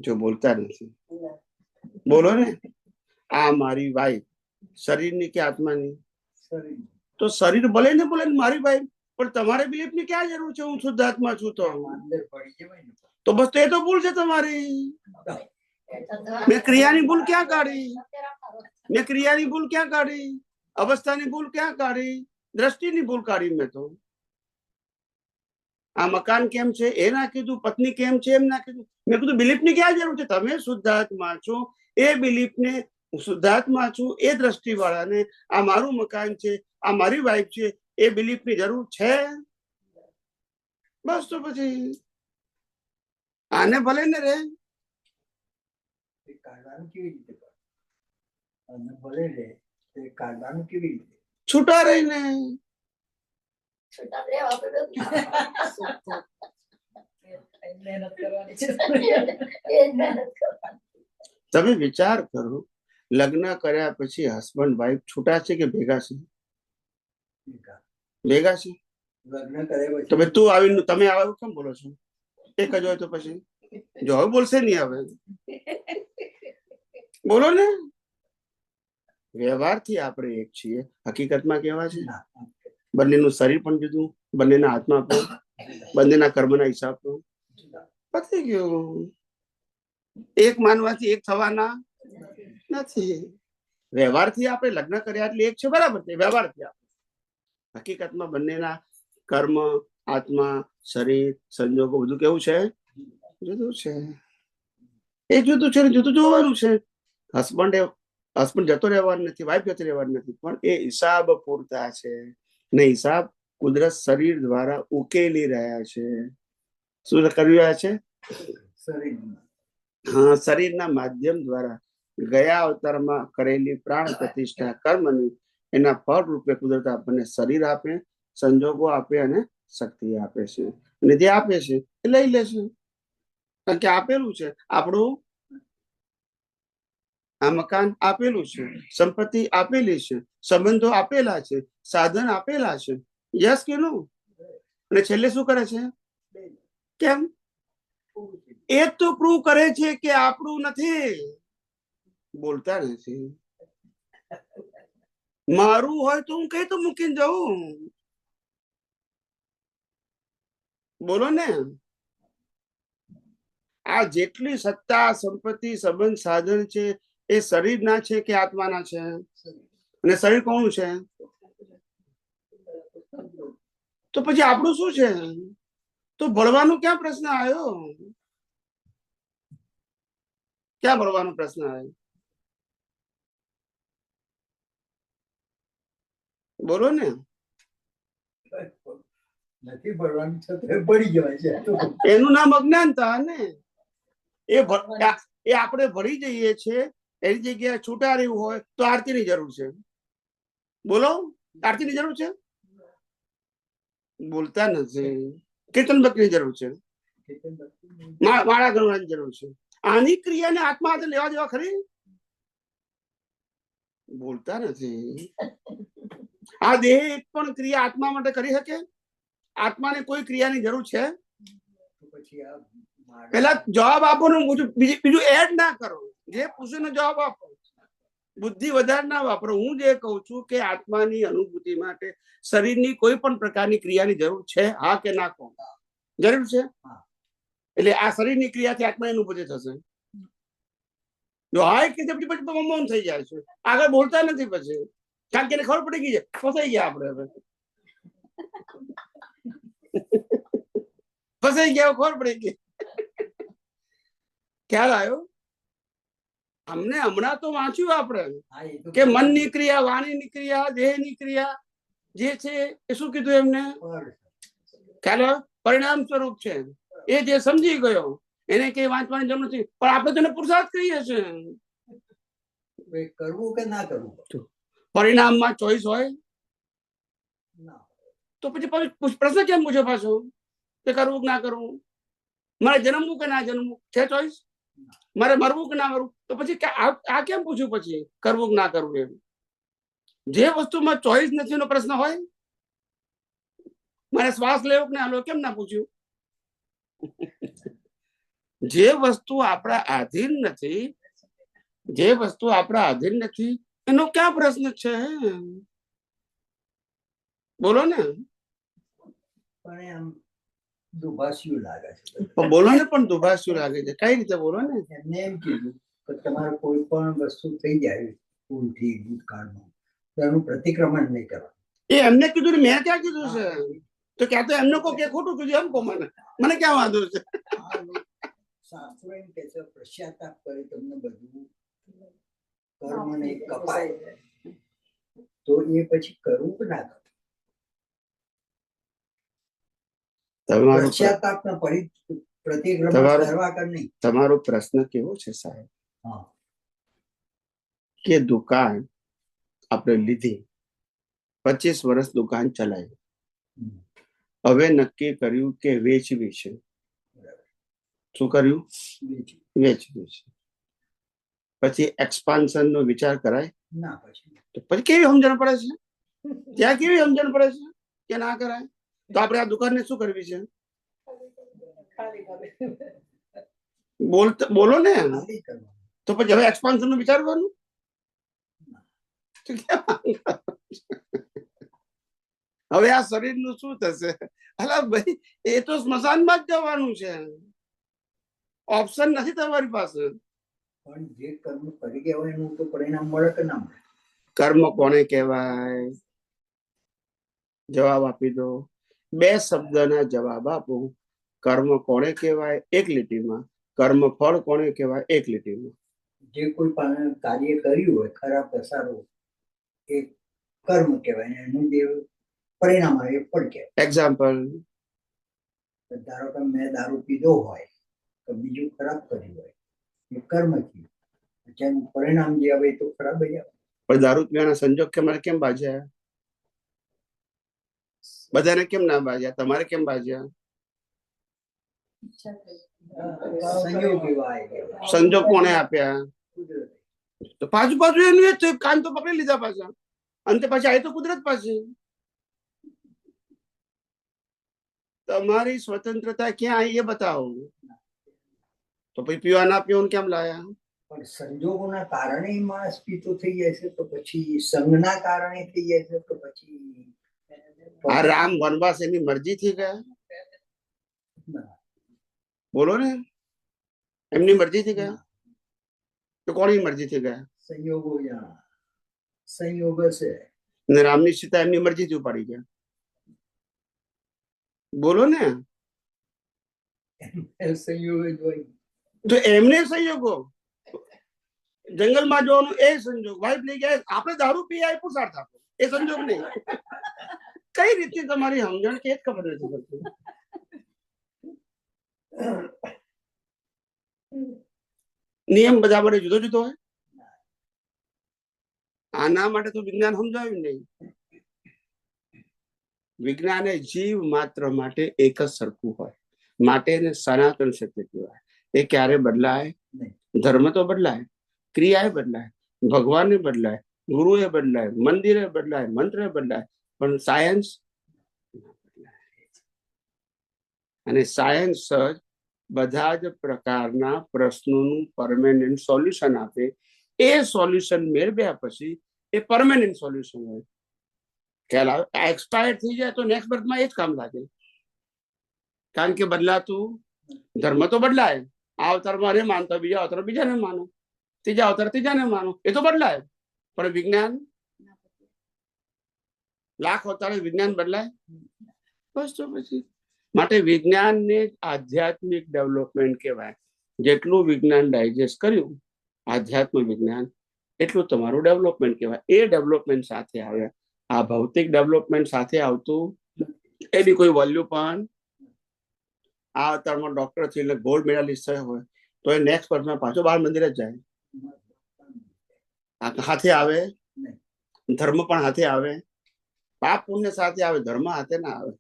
જો બોલતા નથી, બોલો ને. આ મારી વાઈફ શરીરની કે આત્માની? શરીર. તો શરીર ભલે ને બોલે મારી વાઈફ, પણ તમારે બિલીફ ની ક્યાં જરૂર છે હું શુદ્ધાત્મા છું તો અંદર પડી જવાય ને તો બસ તો એ તો ભૂલ છે તમારી. મેં ક્રિયાની ભૂલ ક્યાં કાઢી? મેં ક્રિયાની ભૂલ ક્યાં કાઢી? અવસ્થાની ભૂલ ક્યાં કાઢી? દ્રષ્ટિની ભૂલ કાઢી મેં તો. આ મકાન કેમ છે એ ના કીધું, પત્ની કેમ છે એમ ના કીધું. મેં કીધું બિલીફ ની ક્યાં જરૂર છે? તમે શુદ્ધાત્મા છો, એ બિલીફ ને શુદ્ધાત્મા છું એ દ્રષ્ટિ વાળાને આ મારું મકાન છે, આ મારી વાઈફ છે, એ બિલીફ ની જરૂર છે? બસ તો પછી આને ભલે ને રે. એ કાઢવાનું કેવી રીતે પડે? અને ભલે રે તો એ કાઢવાનું કેવી રીતે? છૂટા રહીને. તમે વિચાર કરો, લગ્ન કર્યા પછી હસબન્ડ વાઈફ છૂટા છે કે ભેગા છે? ભેગા છે. લગ્ન કરે પછી તમે તું આવીને તમે આવો કેમ બોલો છો? એક જ હોય તો પછી જો હવે બોલશે નહીં હવે બોલો ને. વ્યવહારથી આપણે એક છીએ, હકીકતમાં કેવા છે? ના, બંનેનું શરીર પણ જુદું, બંનેના હાથમાં પણ, બંનેના કર્મના હિસાબ પણ પતી ગયું. એક માનવાથી એક થવાના નથી. વ્યવહારથી આપણે લગ્ન કર્યા એટલે એક છે, બરાબર છે. વ્યવહારથી આપણે હકીકતમાં બંનેના કર્મ, આત્મા, શરીર, સંજોગો બધું કેવું છે? જુદું છે. એ જુદું છે, જુદું જોવાનું છે. હસબન્ડ જતો રહેવાનું નથી, વાઈફ જતો રહેવાનું નથી, પણ એ હિસાબ પૂરતા છે ને હિસાબ કુદરત શરીર દ્વારા ઉકેલી રહ્યા છે. શું કરી રહ્યા છે? શરીરમાં હા, શરીરના માધ્યમ દ્વારા ગયા અવતારમાં કરેલી પ્રાણ પ્રતિષ્ઠા કર્મની એના ફળ રૂપે કુદરત આપણને શરીર આપે, સંજોગો આપે અને શક્તિ આપે છે. અને જે આપે છે એ લઈ લેશે, કારણ કે આપેલું છે. આપણું આ મકાન આપેલું છે, સંપત્તિ આપેલી છે, સંબંધો આપેલા છે, સાધન આપેલા છે. યસ કે નો? અને છેલ્લે શું કરે છે? કેમ? એ તો પ્રૂવ કરે છે કે આપણું નથી. બોલતા નથી. મારું હોય તો હું કઈ તો મૂકીને જાઉં. બોલો ને. આ જેટલી સત્તા, સંપત્તિ, સંબંધ, સાધન છે એ શરીરના છે કે આત્માના છે? અને શરીર કોનું છે? તો પછી આપણું શું છે? તો ભળવાનો ક્યાં પ્રશ્ન આવ્યો? ક્યાં ભળવાનો પ્રશ્ન આવ્યો? બોલો ને. નથી ભરવાનું છતાં પડી જવાય છે. એનું નામ અજ્ઞાનતા ને. એ આપણે ભળી જઈએ છીએ. એની જગ્યાએ છૂટા રહેવું હોય તો આરતીની જરૂર છે. બોલો, આરતીની જરૂર છે? બોલતા નથી. કીર્તન ભક્તિની જરૂર છે, માળા કરવાની જરૂર છે. આની ક્રિયાને આત્મા હાથે લેવા દેવા ખરી? બોલતા નથી. આ દેહ એક પણ ક્રિયા આત્મા માટે કરી શકે? આત્માને કોઈ ક્રિયાની જરૂર છે? પછી આ પેલા જવાબ આપો ને, બીજું એડ ના કરો. જે પૂછ્યું જવાબ આપો. બુદ્ધિ વધારે ના વાપરો. હું જે કહું છું કે આત્માની અનુભૂતિ માટે શરીરની કોઈ પણ પ્રકારની ક્રિયાની જરૂર છે? હા કે ના કહો? જરૂર છે. એટલે આ શરીરની ક્રિયાથી આત્માની અનુભૂતિ થશે. જો હા કે પછી મૌન થઈ જાય છે, આગળ બોલતા નથી પછી, કારણ કે ખબર પડી ગઈ છે ફસાઈ ગયા આપણે. હવે ફસાઈ ગયા, ખબર પડી ગઈ. ખ્યાલ આવ્યો? અમને હમણાં તો વાંચ્યું આપણે કે મનની ક્રિયા, વાણીની ક્રિયા, દેહની ક્રિયા જે છે એ શું કીધું એમને? ખ્યાલ પરિણામ સ્વરૂપ છે. એ જે સમજી ગયો એને કઈ વાંચવાની જરૂર નથી. પણ આપણે તેને પુરુષાર્થ કહીએ છીએ. કરવું કે ના કરવું, પરિણામમાં ચોઈસ હોય તો પછી પ્રશ્ન કેમ પૂછો પાછો કે કરવું કે ના કરવું? મારે જન્મવું કે ના જન્મવું છે ચોઈસ? મારે મરવું કે ના મરવું? તો પછી આ કેમ પૂછ્યું પછી કરવું કે ના કરવું? એમ જે વસ્તુમાં ચોઈસ નથી એનો પ્રશ્ન હોય. મારે શ્વાસ લેવો કે ના લેવો કેમ ના પૂછ્યું? જે વસ્તુ આપણા આધીન નથી, જે વસ્તુ આપણા આધીન નથી એનો ક્યાં પ્રશ્ન છે? બોલો ને. પણ એ આમ દુભાસ્યું લાગે છે. પણ બોલો ને, પણ દુભાસ્યું લાગે છે, કઈ રીતે બોલો ને? એમને એમ કીધું કે તમારે કોઈ પણ વસ્તુ થઈ જાય ભૂલથી ભૂતકાળમાં તો એનું પ્રતિક્રમણ નહીં કરવાનું. એ એમને કીધું ને, મેં ક્યાં કીધું છે? તો ક્યાં તો એમને કહો કે ખોટું કીધું એમ કહો, મને ક્યાં વાંધો છે? શાસ્ત્રો એમ કે છે પશ્ચાતાપ કરે તમને બધું કર્મને કપાય, તો એ પછી કરવું કે ના કરવું? તમારો પશ્ચાતાપના પ્રતિક્રમણ કરવા કે નહીં? તમારો પ્રશ્ન કેવો છે સાહેબ? હા, કે દુકાન આપણે લીધી, 25 વર્ષ દુકાન ચલાવી, હવે નક્કી કર્યું કે વેચવી છે. શું કર્યું? વેચવી છે. પછી એક્સપાન્શન નો વિચાર કરાય ના? પછી કેવી સમજણ પડે છે? ત્યાં કેવી સમજણ પડે છે કે ના કરાય? તો આપણે આ દુકાનને શું કરવી છે? બોલો ને. તો પછી હવે એક્સપાન્શન નું વિચારવાનું. હવે આ શરીર નું શું થશે? અલા ભાઈ, એ તો સ્મશાનમાં જ જવાનું છે, ઓપ્શન નથી તમારી પાસે. પણ જે કર્મ કરી ગયા હોય એનું તો પરિણામ મળે કે ના મળે? કર્મ કોને કહેવાય? જવાબ આપી દો. 2 શબ્દના જવાબ આપો. કર્મ કોને કહેવાય 1 લીટીમાં, કર્મ ફળ કોને કહેવાય 1 લીટીમાં. જે કોઈ કાર્ય કર્યું હોય ખરાબ કે સારું, એ કર્મ કહેવાય, એનું જે પરિણામ આવે એ ફળ કહેવાય. એક્ઝામ્પલ, ધારો કે મેં દારૂ પીધો હોય તો બીજું ખરાબ કર્યું હોય એ કર્મ થયું, જેનું પરિણામ જે આવે એ તો ખરાબ જ આવે. પણ દારૂ પીવાના સંજોગ કે મારે કેમ બાજ્યા? બધાને કેમ ના બાજ્યા? તમારે કેમ બાજ્યા? સંજોગ કોને આપ્યા? તો પાછું એનું જ થયું. કાન તો પકડી લીધા પાછા, અંતે પાછી આવી તો કુદરત પાસે. તમારી સ્વતંત્રતા ક્યાં આવી એ બતાવો. તો પછી પીવા ના પીવાનું કેમ લાયા? પણ સંજોગોના કારણે માણસ પીતો થઈ જાય છે, તો પછી સંઘના કારણે થઈ જાય છે, તો પછી આ રામ વનવાસ એની મરજી થી ગયા? બોલો ને, એમની મરજી થી ગયા? તો કોની મરજી થી ગયા? સંયોગો સંયોગ છે. ને રામની સીતા એમની મરજી થી ઉપાડી ગયા. બોલો ને. સંયોગ જ હોય તો એમને સંયોગો, જંગલમાં જવાનું એ સંજોગ, વાઇફ લઈ ગયા, આપણે દારૂ પી આવી પુરુષાર્થ આપો એ સંજોગ નહીં. કઈ રીતે તમારી સમજણ કે ખબર નથી પડતી. નિયમ બધા માટે જુદો જુદો હોય. આના માટે તો વિજ્ઞાન સમજાવ્યું નહીં. વિજ્ઞાન એ જીવ માત્ર માટે એક જ સરખું હોય, માટે એને સનાતન સત્ય કહેવાય. એ ક્યારે બદલાય? ધર્મ તો બદલાય, ક્રિયા બદલાય, ભગવાન બદલાય, ગુરુ એ બદલાય, મંદિરે બદલાય, મંત્ર બદલાય, પણ સાયન્સ અને સાયન્સ જ બધા જ પ્રકારના પ્રશ્નોનું પરમેનન્ટ સોલ્યુશન આપે. એ સોલ્યુશન મેળવ્યા પછી એ પરમેનન્ટ સોલ્યુશન હોય. ખ્યાલ આવે? એક્સપાયર થઈ જાય તો નેક્સ્ટ બર્થમાં એ જ કામ લાગે, કારણ કે બદલાતું ધર્મ તો બદલાય. આ અવતારમાં અરે માનતો, બીજા અવતાર બીજાને માનો, ત્રીજા અવતાર ત્રીજાને માનો, એ તો બદલાય. પણ વિજ્ઞાન લાખ અવતારે વિજ્ઞાન બદલાય? બસ તો પછી માટે વિજ્ઞાનને આધ્યાત્મિક ડેવલપમેન્ટ કહેવાય. જેટલું વિજ્ઞાન ડાયજેસ્ટ કર્યું આધ્યાત્મ વિજ્ઞાન, એટલું તમારું ડેવલપમેન્ટ કહેવાય. એ ડેવલપમેન્ટ સાથે આવે. આ ભૌતિક ડેવલપમેન્ટ સાથે આવતું એની કોઈ વેલ્યુ પણ. આ અવતારમાં ડોક્ટર થી એટલે ગોલ્ડ મેડાલિસ્ટ થયો હોય તો એ નેક્સ્ટ પર્સમાં પાછો બાળ મંદિર જ જાય. હાથે આવે, ધર્મ પણ હાથે આવે, પાપ પુણ્ય સાથે આવે, ધર્મ હાથે ના આવે.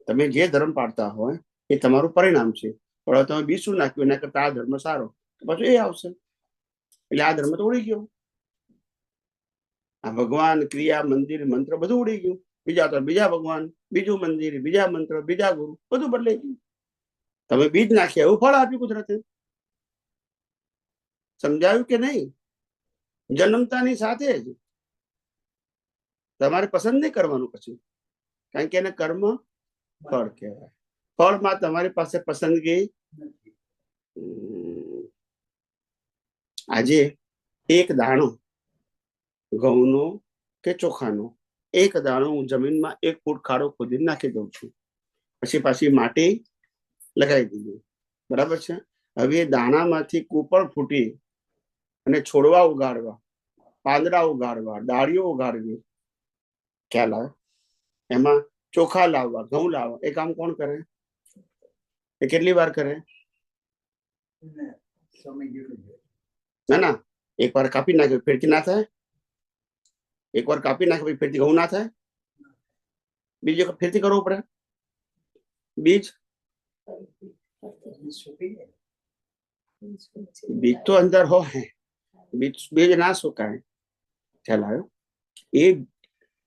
તમે જે ધર્મ પાડતા હોય એ તમારું પરિણામ છે. પણ તમે બીજું નાખ્યું એના કરતા આ ધર્મ સારો, પાછું એ આવશે. એટલે આ ધર્મ તો ઉડી ગયો. આ ભગવાન, ક્રિયા, મંદિર, મંત્ર બધું ઉડી ગયું. બીજા તો બીજા ભગવાન, બીજું મંદિર, બીજા મંત્ર, બીજા ગુરુ, બધું બદલાઈ ગયું. તમે બીજ નાખ્યા એવું ફળ આપ્યું કુદરતે. સમજાયું કે નહીં? જન્મતાની સાથે જ તમારે પસંદ નહીં કરવાનું પછી, કારણ કે એને કર્મ ફળ કહેવાય. ફળમાં તમારી પાસે પસંદગી નથી. આજે એક દાણો ઘઉંનો કે ચોખાનો એક દાણો હું જમીનમાં 1 ફૂટ ખાડો ખોદી નાખી દઉં છું, પછી પાછી માટી લગાવી દીધી, બરાબર છે. હવે એ દાણામાંથી કૂપળ ફૂટી અને છોડવા ઉગાડવા, પાંદડા ઉગાડવા, ડાળીઓ ઉગાડવી, ખ્યાલ આવે, એમાં ચોખા લાવવા, ઘઉં લાવવા, એ કામ કોણ કરે? એ કેટલી વાર કરે? સમય જેટલું છે. ના, એકવાર કાપી નાખ્યો ફેરથી ના થાય? એકવાર કાપી નાખ્યો પછી ફેરથી ઘઉં ના થાય? બીજી વખત ફેરથી કરવું પડે. બીજ બીજ તો અંદર હોય, બીજ ના સુકાય, ખ્યાલ આવ્યો? એ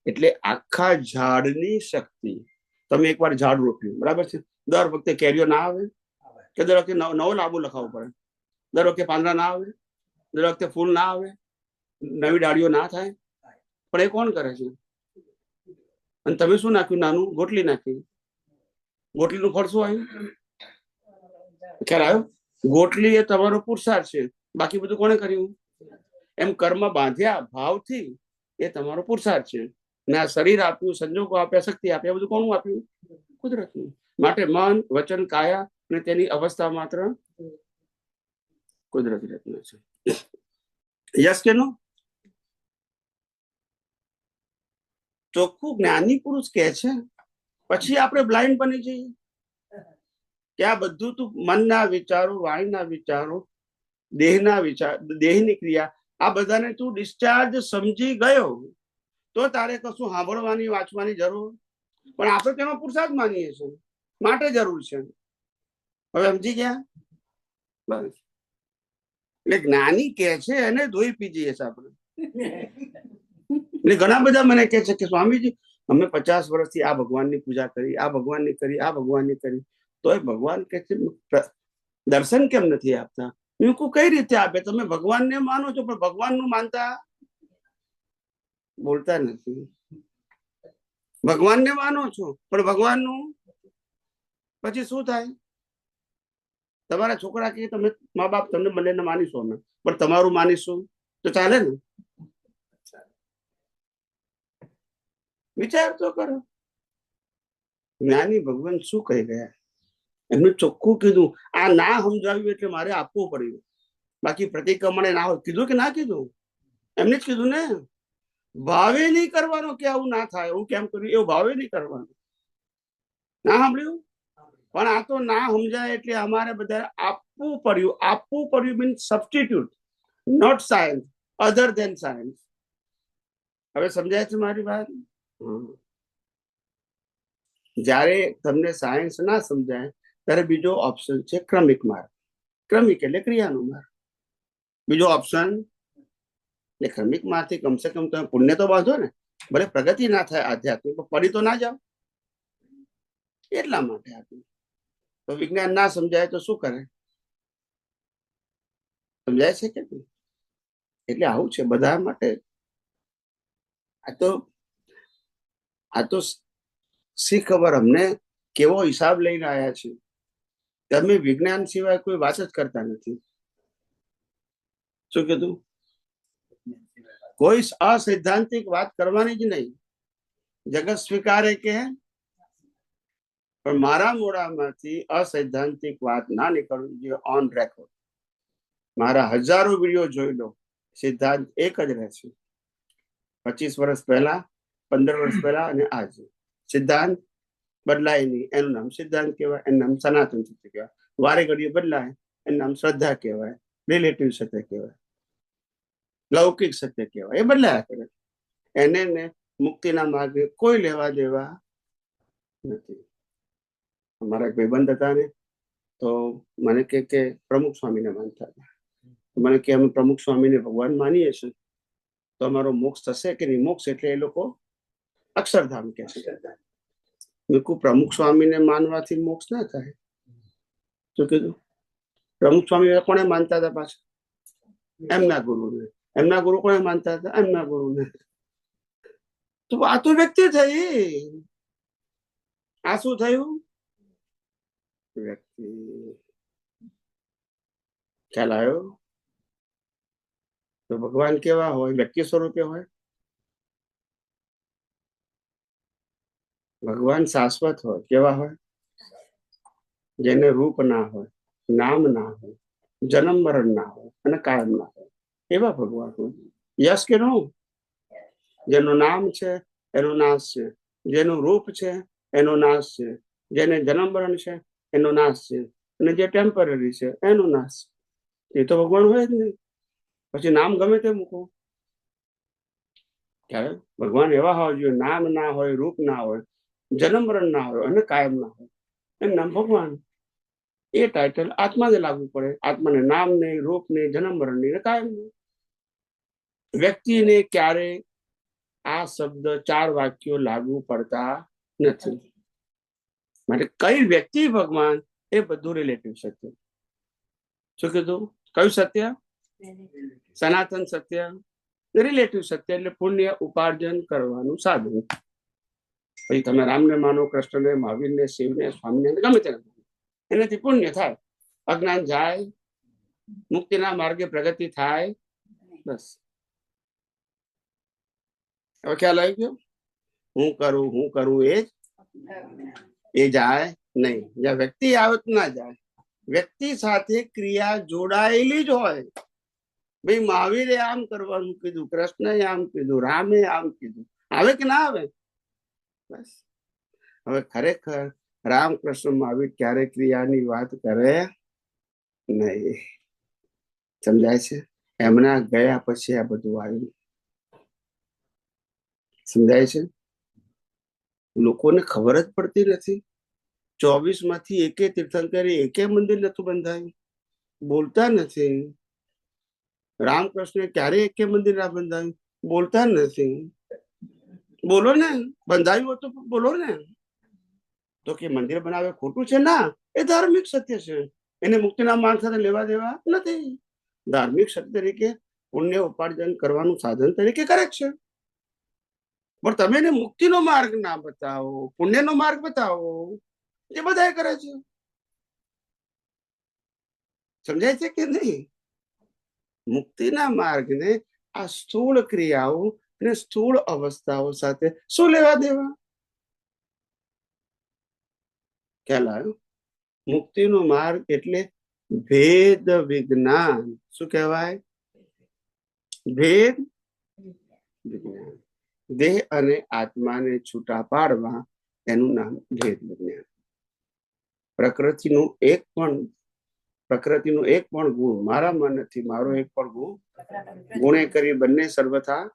એટલે આખા ઝાડની શક્તિ. તમે એકવાર ઝાડ રોપ્યું, બરાબર છે, દર વખતે કેરીઓ ના આવે કે દર વખતે નવો લાંબુ લખાવવું પડે? દર વખતે પાંદડા ના આવે, દર વખતે ફૂલ ના આવે, નવી ડાળીઓ ના થાય, પણ એ કોણ કરે છે? અને તમે શું નાખ્યું? નાનું ગોટલી નાખી. ગોટલીનું ફળ શું આવ્યું? ખ્યાલ આવ્યો? ગોટલી એ તમારો પુરુષાર્થ છે, બાકી બધું કોણે કર્યું? એમ કર્મ બાંધ્યા ભાવથી એ તમારો પુરુષાર્થ છે. ને આ શરીર આપ્યું, સંજોગો આપ્યા, શક્તિ આપ્યા, બધું કોનું આપ્યું? કુદરતનું. માટે મન, વચન, કાયા અને તેની અવસ્થા માત્ર કુદરતી રચના છે. યસ કે નો? ચોખ્ખું જ્ઞાની પુરુષ કે છે. પછી આપણે બ્લાઇન્ડ બની જઈએ કે આ બધું તું મનના વિચારો, વાણીના વિચારો, દેહના વિચાર, દેહની ક્રિયા, આ બધાને તું ડિસ્ચાર્જ સમજી ગયો તો તારે કશું સાંભળવાની, વાંચવાની જરૂર. પણ આપણે તેનો પુરુષાર્થ માનીએ છીએ, માટે જરૂર છે. હવે સમજી ગયા? બસ. એટલે જ્ઞાની કે છે એને ધોઈ પી જઈએ છીએ આપણે. એટલે ઘણા બધા મને કહે છે કે સ્વામીજી અમે 50 વર્ષથી આ ભગવાનની પૂજા કરી, આ ભગવાનની કરી, આ ભગવાનની કરી, તો એ ભગવાન કે છે દર્શન કેમ નથી આપતા? હું કહું કઈ રીતે આપે? તમે ભગવાનને માનો છો પણ ભગવાનનું માનતા બોલતા નથી. ભગવાનને માનો છો પણ ભગવાનનું પછી શું થાય? તમારા છોકરા કે તમે મા બાપ તમને બંનેને માનીશું અમે, પણ તમારું માનીશું તો ચાલે ને? વિચાર તો કરો. જ્ઞાની ભગવાન શું કહી ગયા? એમને ચોખ્ખું કીધું, આ ના સમજાવ્યું એટલે મારે આપવું પડ્યું, બાકી પ્રતિક્રમણે ના હોય. કીધું કે ના કીધું? એમને જ કીધું ને. ભાવે નહીં કરવાનો કે આવું ના થાય, હું કેમ કર્યું એવું ભાવે નહીં કરવાનું. ના સાંભળ્યું? પણ આ તો ના સમજાય એટલે અમારે બધા આપવું પડ્યું. આપવું પડ્યું means substitute, not science, other than science. હવે સમજાય છે મારી વાત? જ્યારે તમને સાયન્સ ના સમજાય ત્યારે બીજો ઓપ્શન છે ક્રમિક માર્ગ. ક્રમિક એટલે ક્રિયાનો માર્ગ. બીજો ઓપ્શન એટલે ક્રમિક માર્ગથી કમસે કમ તમે પુણ્ય તો બાંધો ને. ભલે પ્રગતિ ના થાય આધ્યાત્મિક, પડી તો ના જાઓ. એટલા માટે આપ્યું. તો વિજ્ઞાન ના સમજાય તો શું કરે? સમજાય છે કે? એટલે આવું છે બધા માટે. આ તો શી ખબર અમને કેવો હિસાબ લઈને આવ્યા છે. તમે વિજ્ઞાન સિવાય કોઈ વાત જ કરતા નથી. શું કીધું? કોઈ અસૈદ્ધાંતિક વાત કરવાની જ નહીં. જગત સ્વીકારે કે, પણ મારા મોઢામાંથી અસૈદ્ધાંતિક વાત ના નીકળવી જોઈએ ઓન રેકોર્ડ. મારા હજારો વિડીયો જોઈ લો, સિદ્ધાંત એક જ રહેશે. 25 વર્ષ પહેલા, 15 વર્ષ પહેલા અને આજે સિદ્ધાંત બદલાય નહીં. એનું નામ સિદ્ધાંત કહેવાય, એનું નામ સનાતન સત્ય કહેવાય. વારે ઘડીએ બદલાય, એનું નામ શ્રદ્ધા કહેવાય, રિલેટિવ સત્ય કહેવાય, લૌકિક સત્ય કહેવાય. એ બદલાયા કરે. એને મુક્તિના માર્ગે કોઈ લેવા દેવા નથી. અમારા એક ભાઈબંધ હતા ને, તો મને કે પ્રમુખ સ્વામીને માનતા હતા. મને કે અમે પ્રમુખ સ્વામીને ભગવાન માનીએ છીએ, તો અમારો મોક્ષ થશે કે નહીં? મોક્ષ એટલે એ લોકો અક્ષરધામ કે છે. પ્રમુખ સ્વામીને માનવાથી મોક્ષ ના થાય. શું કીધું? પ્રમુખ સ્વામી કોને માનતા હતા? પાછા એમના ગુરુને. એમના ગુરુ કોને માનતા હતા? એમના ગુરુને. તો આ તો વ્યક્તિ થઈ. આ શું થયું? વ્યક્તિ. ખ્યાલ આવ્યો? તો ભગવાન કેવા હોય? વ્યક્તિ સ્વરૂપે હોય. ભગવાન શાશ્વત હોય. કેવા હોય? જેને રૂપ ના હોય, નામ ના હોય, જન્મ મરણ ના હોય અને કાયમ ના હોય, એવા ભગવાન હોય. યસ કે નો? જેનું નામ છે એનો નાશ છે, જેનું રૂપ છે એનો નાશ છે, જેને જન્મ મરણ છે એનો નાશ છે, અને જે ટેમ્પરરી છે એનો નાશ. એ તો ભગવાન હોય જ નહીં. પછી નામ ગમે તે મૂકો. ત્યારે ભગવાન એવા હોવા જોઈએ, નામ ના હોય, રૂપ ના હોય, જન્મ મરણ ના હોય અને કાયમ ના હોય, એનું નામ ભગવાન. એ ટાઇટલ આત્માને લાગુ પડે. આત્માને નામ નહીં, રૂપ નહીં, જન્મ મરણ નહીં, કાયમ નહીં. વ્યક્તિને ક્યારે આ શબ્દ 4 વાક્યો લાગુ પડતા નથી. માટે કઈ વ્યક્તિ ભગવાન એ બધું રિલેટિવ સત્ય. શું કીધું? કયું સત્ય? સનાતન સત્ય. રિલેટિવ સત્ય એટલે પુણ્ય ઉપાર્જન કરવાનું સાધન. પછી તમે રામને માનો, કૃષ્ણને, મહાવીરને, શિવને, સ્વામીને, ગમે તેને, એનાથી પુણ્ય થાય, અજ્ઞાન જાય, મુક્તિના માર્ગે પ્રગતિ થાય. બસ. હવે ખ્યાલ આવી ગયો? હું કરું એ જાય નહીં. જ્યાં વ્યક્તિ આવત ના જાય. વ્યક્તિ સાથે ક્રિયા જોડાયેલી જ હોય. ભાઈ મહાવીરે આમ કરવાનું કીધું, કૃષ્ણએ આમ કીધું, રામે આમ કીધું, આવે કે ના આવે? બસ. હવે ખરેખર રામ, કૃષ્ણ, મહાવીર ક્યારે ક્રિયાની વાત કરે નહીં. સમજાય છે? એમના ગયા પછી આ બધું આવ્યું. સમજાય છે? લોકોને ખબર જ પડતી નથી. 24 માંથી એકે તીર્થંકરે એકે મંદિર નતું બંધાયું. બોલતા નથી. રામકૃષ્ણ ક્યારે એકે મંદિર ના બંધાયું? બોલતા નથી. બોલો ને, બંધાયું હતું બોલો ને. તો કે મંદિર બનાવે ખોટું છે? ના, એ ધાર્મિક સત્ય છે. એને મુક્તિના માર્ગ સાથે લેવા દેવા નથી. ધાર્મિક સત્ય તરીકે પુણ્ય ઉપાર્જન કરવાનું સાધન તરીકે કરે છે. પણ તમે એને મુક્તિનો માર્ગ ના બતાવો, પુણ્યનો માર્ગ બતાવો, એ બધા કરે છે. સમજાય છે કે નહીં? મુક્તિના માર્ગને આ સ્થૂળ ક્રિયાઓ અને સ્થૂળ અવસ્થાઓ સાથે શું લેવા દેવા? ખ્યાલ આવ્યો? મુક્તિનો માર્ગ એટલે ભેદ વિજ્ઞાન. શું કહેવાય? ભેદ વિજ્ઞાન. દેહ અને આત્માને છૂટા પાડવા એનું નામ ભેદ વિજ્ઞાન. પ્રકૃતિનું એક પણ ગુણ મારામાં નથી, મારો એક પણ ગુણ ગુણે કરી બંને સર્વથા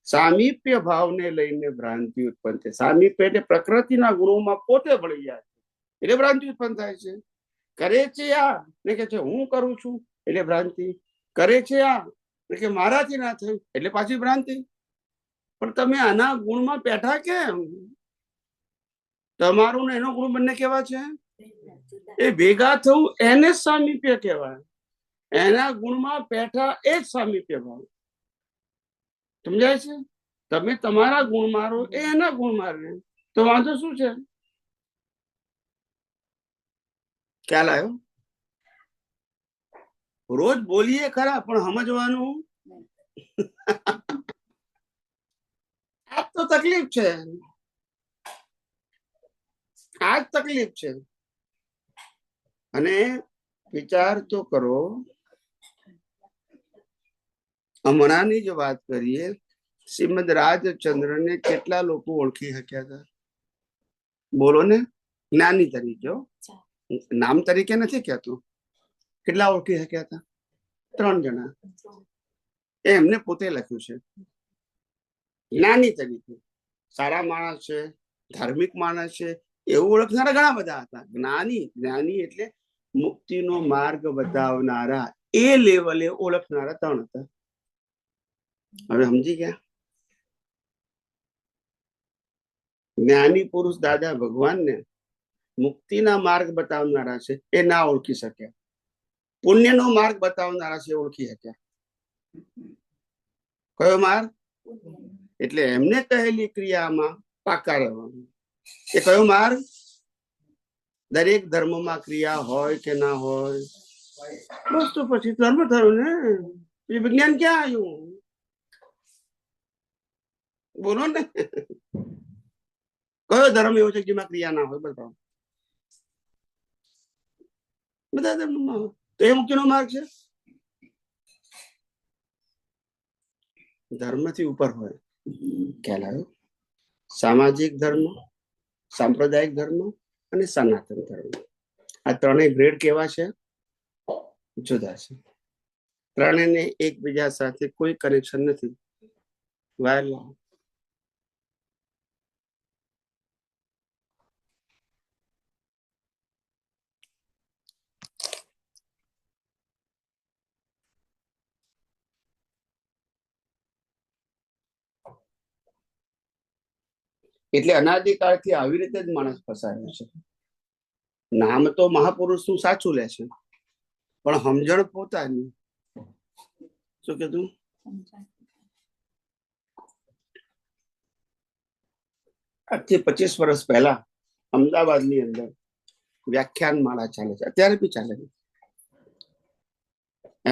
સામીપ્ય ભાવને લઈને ભ્રાંતિ ઉત્પન્ન થાય. સામીપ્ય એટલે પ્રકૃતિના ગુણોમાં પોતે ભળી જાય એટલે ભ્રાંતિ ઉત્પન્ન થાય છે. કરે છે આ ને કે છે હું કરું છું એટલે ભ્રાંતિ. કરે છે આ ને કે મારાથી ના થયું એટલે પાછી ભ્રાંતિ. પણ તમે આના ગુણમાં બેઠા કેમ? તમારું ને એનો ગુણ બંને કેવા છે? એ ભેગા થવું એને સામીપ્ય કહેવાય. એના ગુણમાં બેઠા એ જ સામીપ્ય ભાવ. સમજાય છે? તમે તમારા ગુણ મારો, એ એના ગુણ મારે, તો વાંધો શું છે? ખ્યાલ આવ્યો? રોજ બોલીએ ખરા, પણ સમજવાનું આ તો તકલીફ છે. આ જ તકલીફ છે. અને વિચાર તો કરો, હમણાંની જ વાત કરીએ, શ્રીમદ રાજચંદ્રને કેટલા લોકો ઓળખી શક્યા હતા? બોલો ને. જ્ઞાની તરીકે, નામ તરીકે નથી કહેતો. કેટલા ઓળખી શક્યા હતા? 3 જણા. એમને પોતે લખ્યું છે. જ્ઞાની તરીકે સારા માણસ છે, ધાર્મિક માણસ છે, એવું ઓળખનારા ઘણા બધા હતા. જ્ઞાની એટલે મુક્તિનો માર્ગ બતાવનારા, એ લેવલે ઓળખનારા 3 હતા. હવે સમજી ગયા? જ્ઞાની પુરુષ દાદા ભગવાનને મુક્તિના માર્ગ બતાવનારા છે, એ ના ઓળખી શક્યા. પુણ્યનો માર્ગ બતાવનારા છે, ઓળખી શક્યા. કયો માર્ગ? એટલે એમને કહેલી ક્રિયામાં પાકા રહેવાનું. એ કયો માર્ગ? દરેક ધર્મમાં ક્રિયા હોય કે ના હોય? બસ તો પછી ધર્મ થયો ને, એ વિજ્ઞાન ક્યાં આવ્યું? બોલો ને, કયો ધર્મ એવો છે જેમાં ક્રિયા ના હોય? બતાવો. બધા ધર્મમાં હોય તો એ મુક્તિનો માર્ગ છે. ધર્મથી ઉપર હોય ખ્યાલ આવ્યો? સામાજિક ધર્મ, સાંપ્રદાયિક ધર્મ અને સનાતન ધર્મ, આ ત્રણેય ગ્રેડ કેવા છે? જુદા છે. ત્રણેયને એકબીજા સાથે કોઈ કનેક્શન નથી. વાયર એટલે અનાદિકાળથી આવી રીતે જ માણસ ફસાયો છે. નામ તો મહાપુરુષનું સાચું લે છે, પણ સમજણ પોતાની. શું કીધું? આજથી 25 વર્ષ પહેલા અમદાવાદની અંદર વ્યાખ્યાન માળા ચાલે છે, અત્યારે બી ચાલે છે.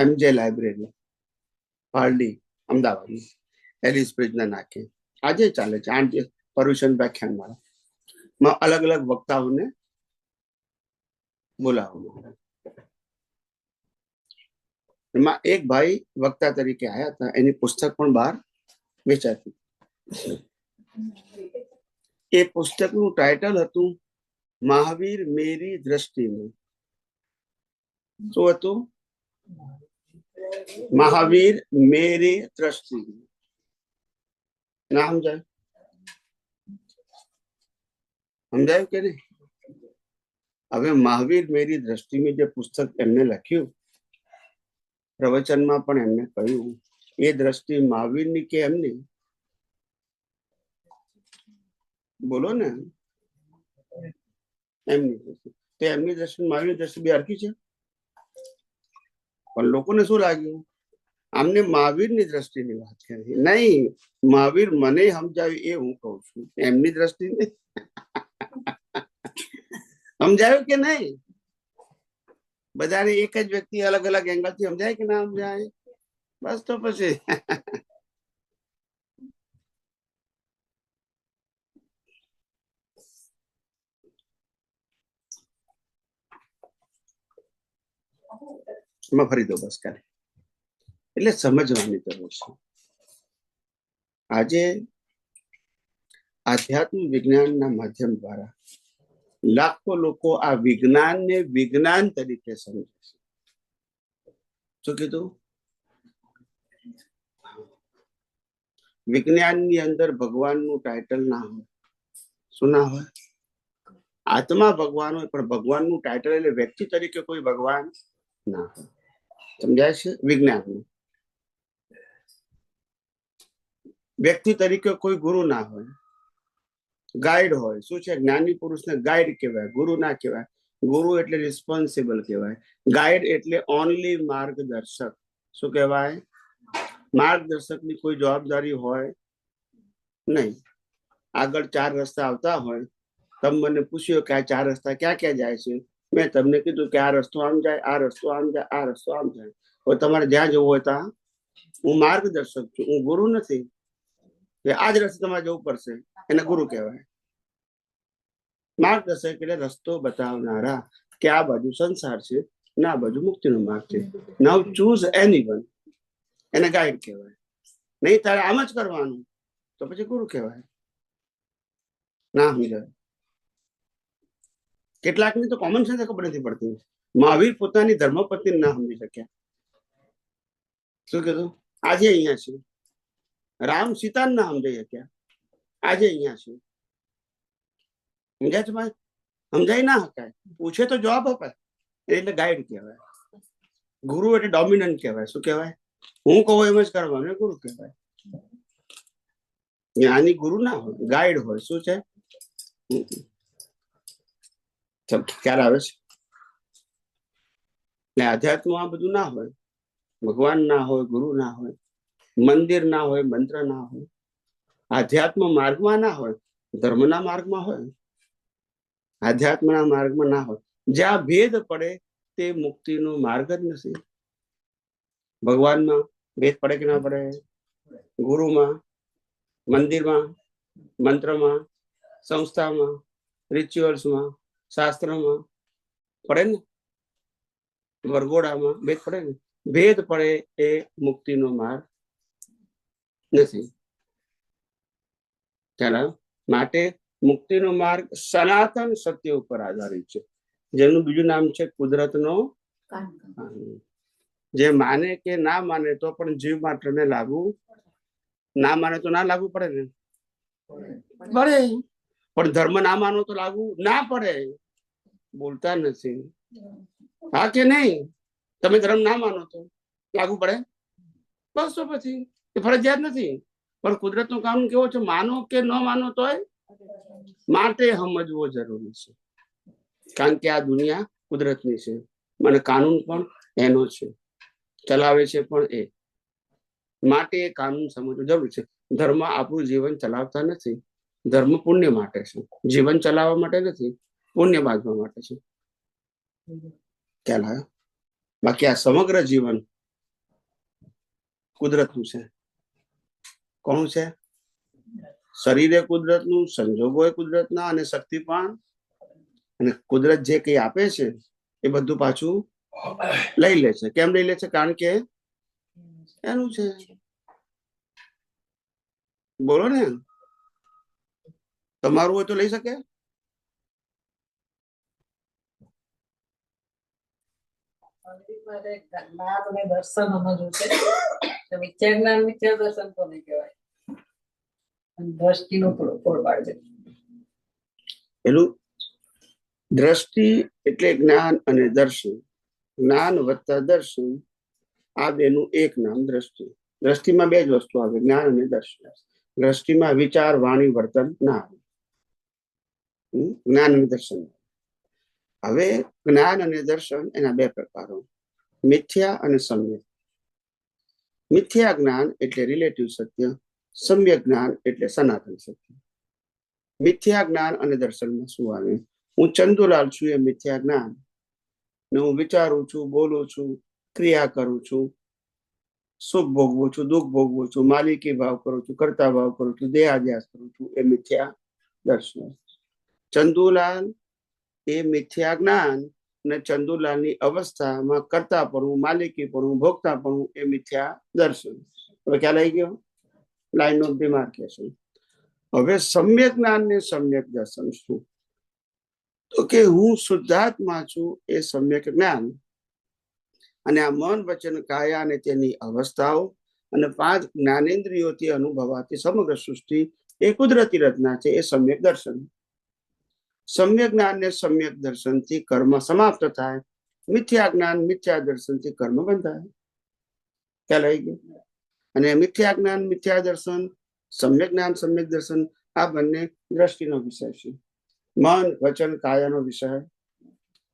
MJ library, Pardi, Ahmedabad, Ellis બ્રિજના નાકે આજે ચાલે છે. 8 દિવસ પર્યુષણ વ્યાખ્યાન માળા, અલગ અલગ વક્તાઓને બોલાવવામાં. એમાં એક ભાઈ વક્તા તરીકે આવ્યા હતા, એની પુસ્તક પણ બહાર વેચાતી. એ પુસ્તકનું ટાઇટલ હતું મહાવીર મેરી દ્રષ્ટિમાં. શું હતું? મહાવીર મેરી દ્રષ્ટિ. ના સમજાયું? સમજાયું કે નહીં? હવે મહાવીર મેરી દ્રષ્ટિમાં જે પુસ્તક એમને લખ્યું, પ્રવચનમાં પણ એમને કહ્યું, એ દ્રષ્ટિ મહાવીરની કે એમની? બોલો ને, એમની દ્રષ્ટિ. તો એમની દ્રષ્ટિ મહાવીરની દ્રષ્ટિ બે હરખી છે. પણ લોકોને શું લાગ્યું? આમને મહાવીરની દ્રષ્ટિની વાત કરી. નહીં, મહાવીર મને સમજાવ્યું એ હું કહું છું, એમની દ્રષ્ટિ નહીં. સમજાયું કે નહીં? બધાને એક જ વ્યક્તિ અલગ અલગ એંગલથી સમજાય કે ના સમજાય? બસ તો પછી ફરી દો બસ કાલે. એટલે સમજવાની જરૂર છે. આજે આધ્યાત્મિક વિજ્ઞાનના માધ્યમ દ્વારા લાખો લોકો આ વિજ્ઞાનને વિજ્ઞાન તરીકે સમજે છે. શું કીધું? વિજ્ઞાનની અંદર ભગવાનનું ટાઇટલ ના હોય. શું ના હોય? આત્મા ભગવાન હોય, પણ ભગવાનનું ટાઇટલ એટલે વ્યક્તિ તરીકે કોઈ ભગવાન ના હોય. સમજાય છે? વિજ્ઞાન વ્યક્તિ તરીકે કોઈ ગુરુ ના હોય, ગાઈડ હોય. શું છે? જ્ઞાની પુરુષને ગાઈડ કહેવાય, ગુરુ ના કહેવાય. ગુરુ એટલે રિસ્પોન્સિબલ કહેવાય, ગાઈડ એટલે ઓનલી માર્ગદર્શક. શું કહેવાય? માર્ગદર્શકની કોઈ જવાબદારી હોય નહીં. આગળ 4 રસ્તા આવતા હોય, તમે મને પૂછ્યું કે આ 4 રસ્તા ક્યાં ક્યાં જાય છે, મેં તમને કીધું કે આ રસ્તો આમ જાય, આ રસ્તો આમ જાય, આ રસ્તો આમ જાય. હવે તમારે જ્યાં જવું હોય ત્યાં હું માર્ગદર્શક છું, હું ગુરુ નથી. આ જ રસ્તે તમારે જવું પડશે, એને ગુરુ કહેવાય. માર્ગદર્શક એટલે રસ્તો બતાવનારા, કે આ બાજુ સંસાર છે ને આ બાજુ મુક્તિનો માર્ગ છે. નાઉ ચૂઝ એનીવન, એને ગાઈડ કહેવાય. નહીં તારે આમ જ કરવાનું, તો પછી ગુરુ કહેવાય. ના સમજાય? કેટલાકની તો કોમન સેન્સ ખબર નથી પડતી. મહાવીર પોતાની ધર્મપત્ની ના સમજી શક્યા. શું કીધું? આજે અહીંયા છે. રામ સીતા ના સમજાઈ શક્યા, આજે અહીંયા છે. સમજાય છે? સમજાય ના શકાય, પૂછે તો જવાબ અપાય, એટલે ગાઈડ કહેવાય. ગુરુ એટલે ડોમિનન્ટ કહેવાય. શું કહેવાય? હું કહું એમ જ કરવાનું, ગુરુ કહેવાય. જ્ઞાની ગુરુ ના હોય, ગાઈડ હોય. શું છે? ખ્યાલ આવે છે? ને આધ્યાત્મ આ બધું ના હોય. ભગવાન ના હોય, ગુરુ ના હોય, મંદિર ના હોય, મંત્ર ના હોય. આધ્યાત્મ માર્ગમાં ના હોય, ધર્મના માર્ગમાં હોય. આધ્યાત્મના માર્ગમાં ના હોય. જ્યાં ભેદ પડે તે મુક્તિનો માર્ગ જ નથી. ભગવાનમાં ભેદ પડે કે ના પડે? ગુરુમાં, મંદિરમાં, મંત્રમાં, સંસ્થામાં, રિચ્યુઅલ્સમાં, શાસ્ત્રમાં પડે ને? વરઘોડામાં ભેદ પડે ને? ભેદ પડે એ મુક્તિનો માર્ગ નથી. ખ્યાલ? માટે મુક્તિનો માર્ગ સનાતન સત્ય ઉપર આધારિત છે, જેનું બીજું નામ છે કુદરતનો કાનૂન. જે માને કે ના માને તો પણ જીવ માત્રને લાગુ, ના માને તો ના લાગુ પડે ને? પડે. પણ ધર્મ ના માનો તો લાગુ ના પડે. બોલતા નથી. હા કે નહીં? તમે ધર્મ ના માનો તો લાગુ પડે? બસ તો પછી એ ફરજિયાત નથી. પણ કુદરતનો કાનૂન કેવો છે? માનો કે ન માનો તોય માટે સમજવો જરૂરી છે. કારણ કે આ દુનિયા કુદરતની છે અને કાનૂન પણ એનો છે, ચલાવે છે પણ એ. માટે એ કાનૂન સમજવું જરૂરી છે. ધર્મ આપણું જીવન ચલાવતા નથી. ધર્મ પુણ્ય માટે છે, જીવન ચલાવવા માટે નથી, પુણ્ય બાંધવા માટે છે. ખ્યાલ આવ્યો? બાકી આ સમગ્ર જીવન કુદરતનું છે. કોનું છે? શરીર એ કુદરતનું, સંજોગો એ કુદરતના, અને શક્તિ પણ. અને કુદરત જે કઈ આપે છે એ બધું પાછું લઈ લે છે. કેમ લઈ લે છે? કારણ કે એનું છે. બોલો ને, તમારું હોય તો લઈ શકે? દર્શન સમજવું છે. મિથ્યા જ્ઞાન મિથ્યા દર્શન કોને કહેવાય? દ્રષ્ટિનો થોડો પાડે. પેલું દ્રષ્ટિ એટલે જ્ઞાન અને દર્શન. જ્ઞાન વત્તા દર્શન, આ બેનું એક નામ દ્રષ્ટિ. દ્રષ્ટિમાં બે જ વસ્તુ આવે, જ્ઞાન અને દર્શન. દ્રષ્ટિમાં વિચાર, વાણી, વર્તન ના આવે. જ્ઞાન અને દર્શન. હવે જ્ઞાન અને દર્શન એના બે પ્રકારો, મિથ્યા અને સમ્યક. મિથ્યા જ્ઞાન એટલે રિલેટિવ સત્ય, સમ્યક જ્ઞાન એટલે સનાતન સત્ય. મિથ્યા જ્ઞાન અને દર્શનમાં શું આવે? હું ચંદુલાલ છું એ મિથ્યા જ્ઞાન, ને હું વિચારું છું, બોલું છું, ક્રિયા કરું છું, સુખ ભોગવું છું, દુઃખ ભોગવું છું, માલિકી ભાવ કરું છું, કર્તા ભાવ કરું છું, દેહાધ્યાસ કરું છું, એ મિથ્યા દર્શન. ચંદુલાલ એ મિથ્યા જ્ઞાન, ને ચંદુલાલની અવસ્થામાં કર્તાપણું, માલિકીપણું, ભોગતાપણું એ મિથ્યા દર્શન. હવે ખ્યાલ આવી ગયો? Line of demarcation. હવે સમ્યક જ્ઞાન ને સમ્યક દર્શન શું? તો કે હું શુદ્ધાત્મા છું એ સમ્યક જ્ઞાન, અને આ મન, વચન, કાયા અને તેની અવસ્થાઓ અને 5 જ્ઞાનેન્દ્રિયોથી અનુભવાતી સમગ્ર સૃષ્ટિ એ કુદરતી રચના છે, એ સમ્યક દર્શન. સમ્યક જ્ઞાન ને સમ્યક દર્શન થી કર્મ સમાપ્ત થાય. મિથ્યા જ્ઞાન મિથ્યા દર્શન થી કર્મ બંધાય. ખ્યાલ આવી ગયો? અને મિથ્યા જ્ઞાન મિથ્યા દર્શન, સમ્યક જ્ઞાન સમ્યક દર્શન, આ બંને દ્રષ્ટિનો વિષય છે, મન, વચન, કાયાનો વિષય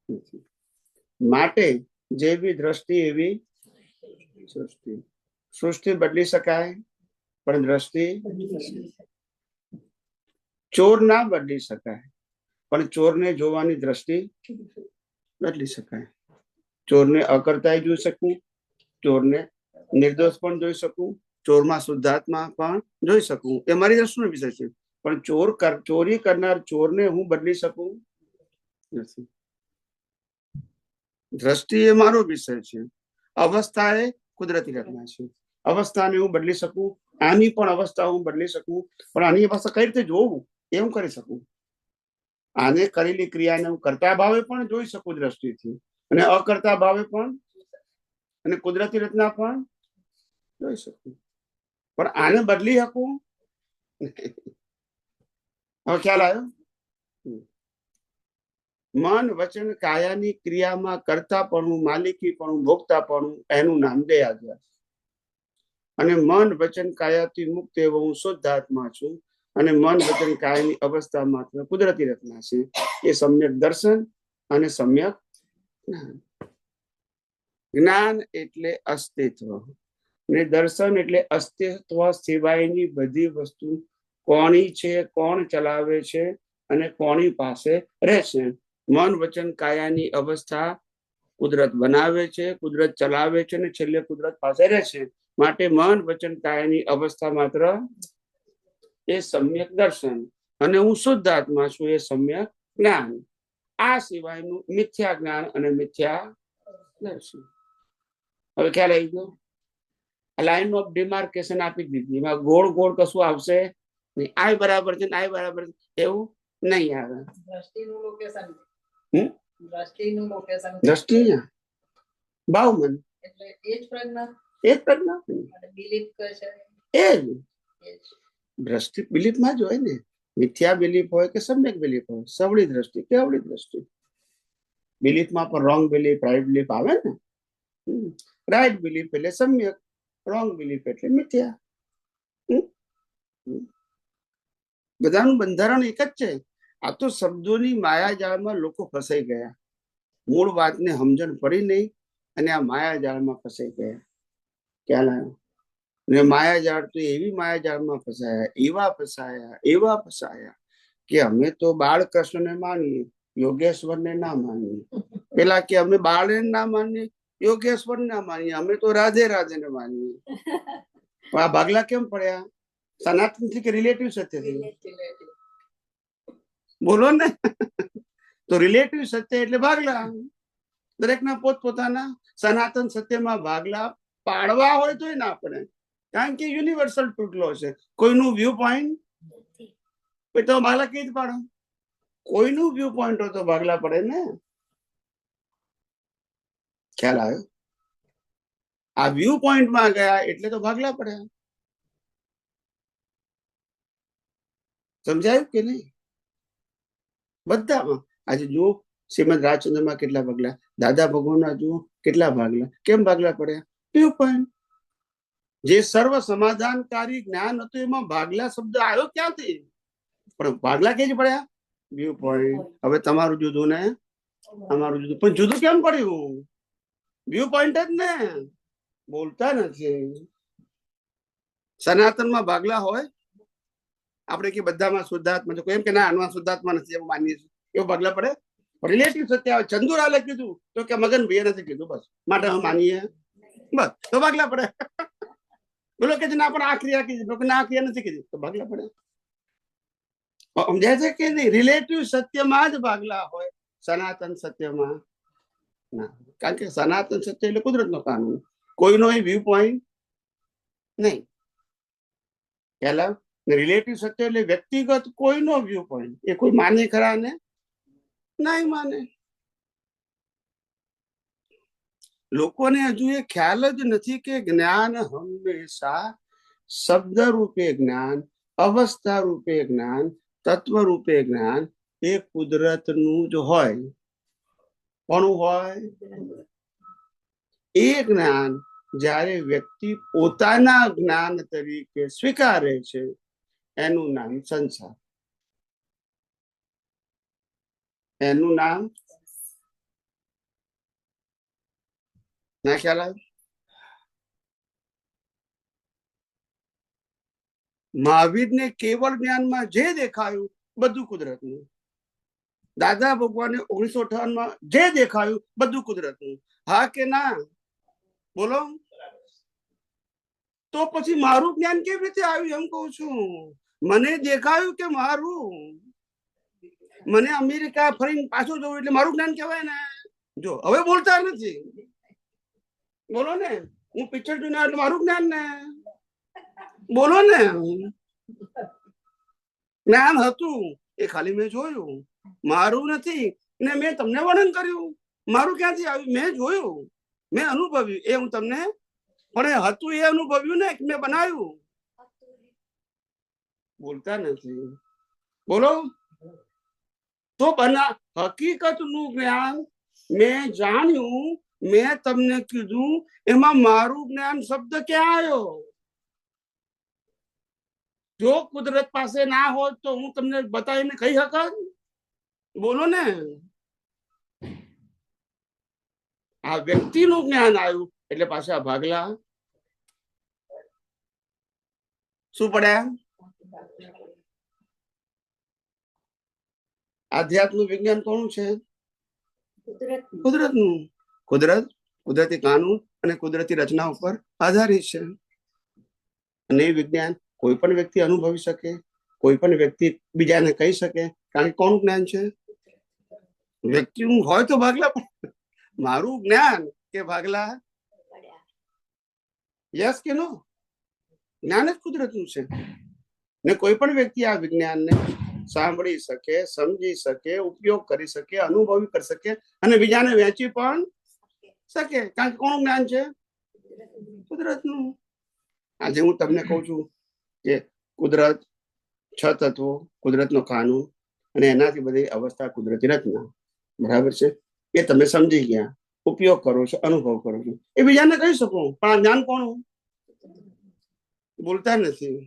નથી. માટે જેવી દ્રષ્ટિ એવી સૃષ્ટિ. સૃષ્ટિ બદલી શકાય પણ દ્રષ્ટિ, ચોર ના બદલી શકાય પણ ચોરને જોવાની દ્રષ્ટિ બદલી શકાય. ચોરને અકર્તાય જોઈ શકું, ચોરને નિર્દોષ પણ જોઈ શકું, ચોરમાં શુદ્ધાત્મા પણ જોઈ શકું, એ મારી દ્રષ્ટિનો વિષય છે. પણ ચોરી કરનાર ચોરને હું બદલી શકું નથી. દ્રષ્ટિ એ મારો વિષય છે, અવસ્થા એ કુદરતી રચના છે. અવસ્થાને હું બદલી શકું, આની પણ અવસ્થા હું બદલી શકું, પણ આની અવસ્થા કઈ રીતે જોવું એ હું કરી શકું. આને કરેલી ક્રિયાને હું કરતા ભાવે પણ જોઈ શકું દ્રષ્ટિથી, અને અકર્તા ભાવે પણ, અને કુદરતી રચના પણ જોઈ શકું, પણ આને બદલી શકું. હવે ખ્યાલ આવ્યો? મન, વચન, કાયાની ક્રિયામાં કર્તાપણું, માલિકીપણું, ભોગતાપણું, એનું નામ દેહાધ્યાસ. અને મન, વચન, કાયાથી મુક્ત એવો હું શુદ્ધાત્મા છું, અને મન, વચન, કાયાની અવસ્થા માત્ર કુદરતી રચના છે, એ સમ્યક દર્શન અને સમ્યક જ્ઞાન. જ્ઞાન એટલે અસ્તિત્વ, ને દર્શન એટલે અસ્તિત્વ સિવાયની બધી વસ્તુ કોની છે, કોણ ચલાવે છે, અને કોની પાસે રહેશે. મન વચન કાયાની અવસ્થા કુદરત બનાવે છે, કુદરત ચલાવે છે, અને છેલ્લે કુદરત પાસે રહેશે. માટે મન વચન કાયાની અવસ્થા માત્ર એ સમ્યક દર્શન, અને હું શુદ્ધ આત્મા છું એ સમ્યક જ્ઞાન. આ સિવાયનું મિથ્યા જ્ઞાન અને મિથ્યા દર્શન. હવે ખ્યાલ આવી ગયો? લાઈન ઓફ ડિમાર્કેશન આપી દીધી. એમાં ગોળ ગોળ કશું આવશે નહીં. આ બરાબર છે, આ બરાબર છે એવું નહીં આવે. દ્રષ્ટિનું લોકેશન. હમ? દ્રષ્ટિનું લોકેશન. દ્રષ્ટિ બાવમન એટલે એ જ પ્રજ્ઞા એ જ પ્રજ્ઞા અને બિલીફ કરશે એ જ એ જ. દ્રષ્ટિ બિલીફમાં જ હોય ને. મિથ્યા બિલીફ હોય કે સમ્યક બિલીફ હોય, સવળી દ્રષ્ટિ કે અવળી દ્રષ્ટિ. બિલીફમાં પણ રોંગ બિલીફ, રાઈટ બિલીફ આવે ને. રાઈટ બિલીફ એટલે સમ્યક, રોંગ બિલીફ એટલે મિથ્યા. બધાનું બંધારણ એક જ છે. આ તો શબ્દોની માયાજાળમાં લોકો ફસાઈ ગયા. મૂળ વાતને સમજણ પડી નહીં અને આ માયાજાળમાં ફસાઈ ગયા. ખ્યાલ આવ્યો? ને માયાજાળ તો એવી માયાજાળમાં ફસાયા, એવા ફસાયા કે અમે તો બાળકૃષ્ણને માનીએ, યોગેશ્વરને ના માનીએ. પેલા કે અમે બાળને ના માનીએ, યોગેશ્વર ના માનીએ, અમે તો રાધે રાધે ને માનીએ. પણ આ ભાગલા કેમ પડ્યા? સનાતન થી કે રિલેટિવ સત્યથી? બોલો ને. તો રિલેટિવ સત્ય એટલે ભાગલા. દરેકના પોતપોતાના સનાતન સત્યમાં ભાગલા પાડવા હોય તો ના પડે, કારણ કે યુનિવર્સલ તૂટલો છે. કોઈનું વ્યૂ પોઈન્ટ તો ભાગલા કેવી રીતે પાડો? કોઈનું વ્યૂ પોઈન્ટ હોય તો ભાગલા પડે ને. ખ્યાલ આવ્યો? આ વ્યૂ પોઈન્ટમાં ગયા એટલે તો ભાગલા પડ્યા. સમજાયું કે નહીં? બધામાં આજે જુઓ, શ્રીમદ રાજચંદ્રમાં કેટલા ભાગલા, દાદા ભગવાનના જુઓ કેટલા ભાગલા. કેમ ભાગલા પડ્યા? View point. જે સર્વ સમાધાનકારી જ્ઞાન હતું એમાં ભાગલા શબ્દ આવ્યો ક્યાંથી? પણ ભાગલા કે જ પડ્યા? View point. હવે તમારું જુદું ને અમારું જુદું, પણ જુદું કેમ પડ્યું? વ્યૂ પોઈન્ટ જ ને. બોલતા નથી. સનાતનમાં ભાગલા હોય? આપણે કે બધામાં શુદ્ધાત્મા છે, કોઈ એમ કે ના આમાં શુદ્ધાત્મા નથી એવું માનીએ છીએ, એવું ભાગલા પડે? રિલેટિવ સત્ય આવે. ચંદુલાલે કીધું તો કે મગન ભાઈએ નથી કીધું, બસ માટે અમે માનીએ, બસ તો ભાગલા પડે. બોલો કે ના પણ આ ક્રિયા કીધી, ના ક્રિયા નથી કીધી, તો ભાગલા પડે. સમજાય છે કે નહીં? રિલેટિવ સત્યમાં જ ભાગલા હોય, સનાતન સત્યમાં ના. કારણ કે સનાતન સત્ય એટલે કુદરત નો કાનૂન, કોઈનો વ્યૂ પોઈન્ટ નહીં. પહેલા રિલેટિવ સત્ય એટલે વ્યક્તિગત કોઈનો વ્યૂ પોઈન્ટ. એ કોઈ માને ખરા ને નહીં માને. લોકોને હજુ એ ખ્યાલ જ નથી કે જ્ઞાન હંમેશા શબ્દ રૂપે જ્ઞાન, અવસ્થા રૂપે જ્ઞાન, તત્વ રૂપે જ્ઞાન એ કુદરતનું જ હોય. કોનું હોય? એ જ્ઞાન જ્યારે વ્યક્તિ પોતાના જ્ઞાન તરીકે સ્વીકારે છે એનું નામ સંસાર. એનું નામ ના ખ્યાલ આવે? મહાવીરને કેવળ જ્ઞાનમાં જે દેખાયું બધું કુદરતનું. દાદા ભગવાને 1958 જે દેખાયું બધું કુદરતનું. હા કે ના? બોલો. તો પછી મારું જ્ઞાન કેવી રીતે આવ્યું એમ કહું છું. મને દેખાયું કે મારું, મને અમેરિકા ફરીને પાછું જવું એટલે મારું જ્ઞાન કહેવાય ને. જો હવે બોલતા નથી. બોલો ને. હું પિક્ચર જોઈને એટલે મારું જ્ઞાન ને. બોલો ને. જ્ઞાન હતું એ ખાલી મેં જોયું, મારું નથી. ને મેં તમને વર્ણન કર્યું. મારું ક્યાંથી આવ્યું? મેં જોયું, મેં અનુભવ્યું. એ હું તમને પણ એ હતું એ અનુભવ્યું ને મેં બનાવ્યું. બોલતા નથી. બોલો. તો હકીકત નું જ્ઞાન મેં જાણ્યું, મેં તમને કીધું, એમાં મારું જ્ઞાન શબ્દ ક્યાં આવ્યો? જો કુદરત પાસે ના હોત તો હું તમને બતાવીને કહી શકત? બોલો ને. આ વ્યક્તિનું જ્ઞાન આવ્યું એટલે પાછા ભાગલા શું પડ્યા? આધ્યાત્મ વિજ્ઞાન કોનું છે? કુદરત કુદરતનું. કુદરતી કાનૂન અને કુદરતી રચના ઉપર આધારિત છે. અને એ વિજ્ઞાન કોઈ પણ વ્યક્તિ અનુભવી શકે, કોઈ પણ વ્યક્તિ બીજાને કહી શકે, કારણ કે કોનું જ્ઞાન છે? વ્યક્તિનું હોય તો ભાગલા, પણ મારું જ્ઞાન કે ભાગલા? યસ કે નો? જ્ઞાન જ કુદરતનું છે. ને કોઈ પણ વ્યક્તિ આ વિજ્ઞાનને સાંભળી શકે, સમજી શકે, ઉપયોગ કરી શકે, અનુભવી કરી શકે અને બીજાને વહેંચી પણ શકે, કારણ કે કોનું જ્ઞાન છે? કુદરતનું. આજે હું તમને કહું છું કે કુદરત, છ તત્વો, કુદરતનો કાનૂન અને એનાથી બધી અવસ્થા, કુદરતી રચના, બરાબર છે? એ તમે સમજી ગયા, ઉપયોગ કરો છો, અનુભવ કરો છો, એ બીજાને કહી શકો, પણ આ જ્ઞાન કોનું? બોલતા નથી.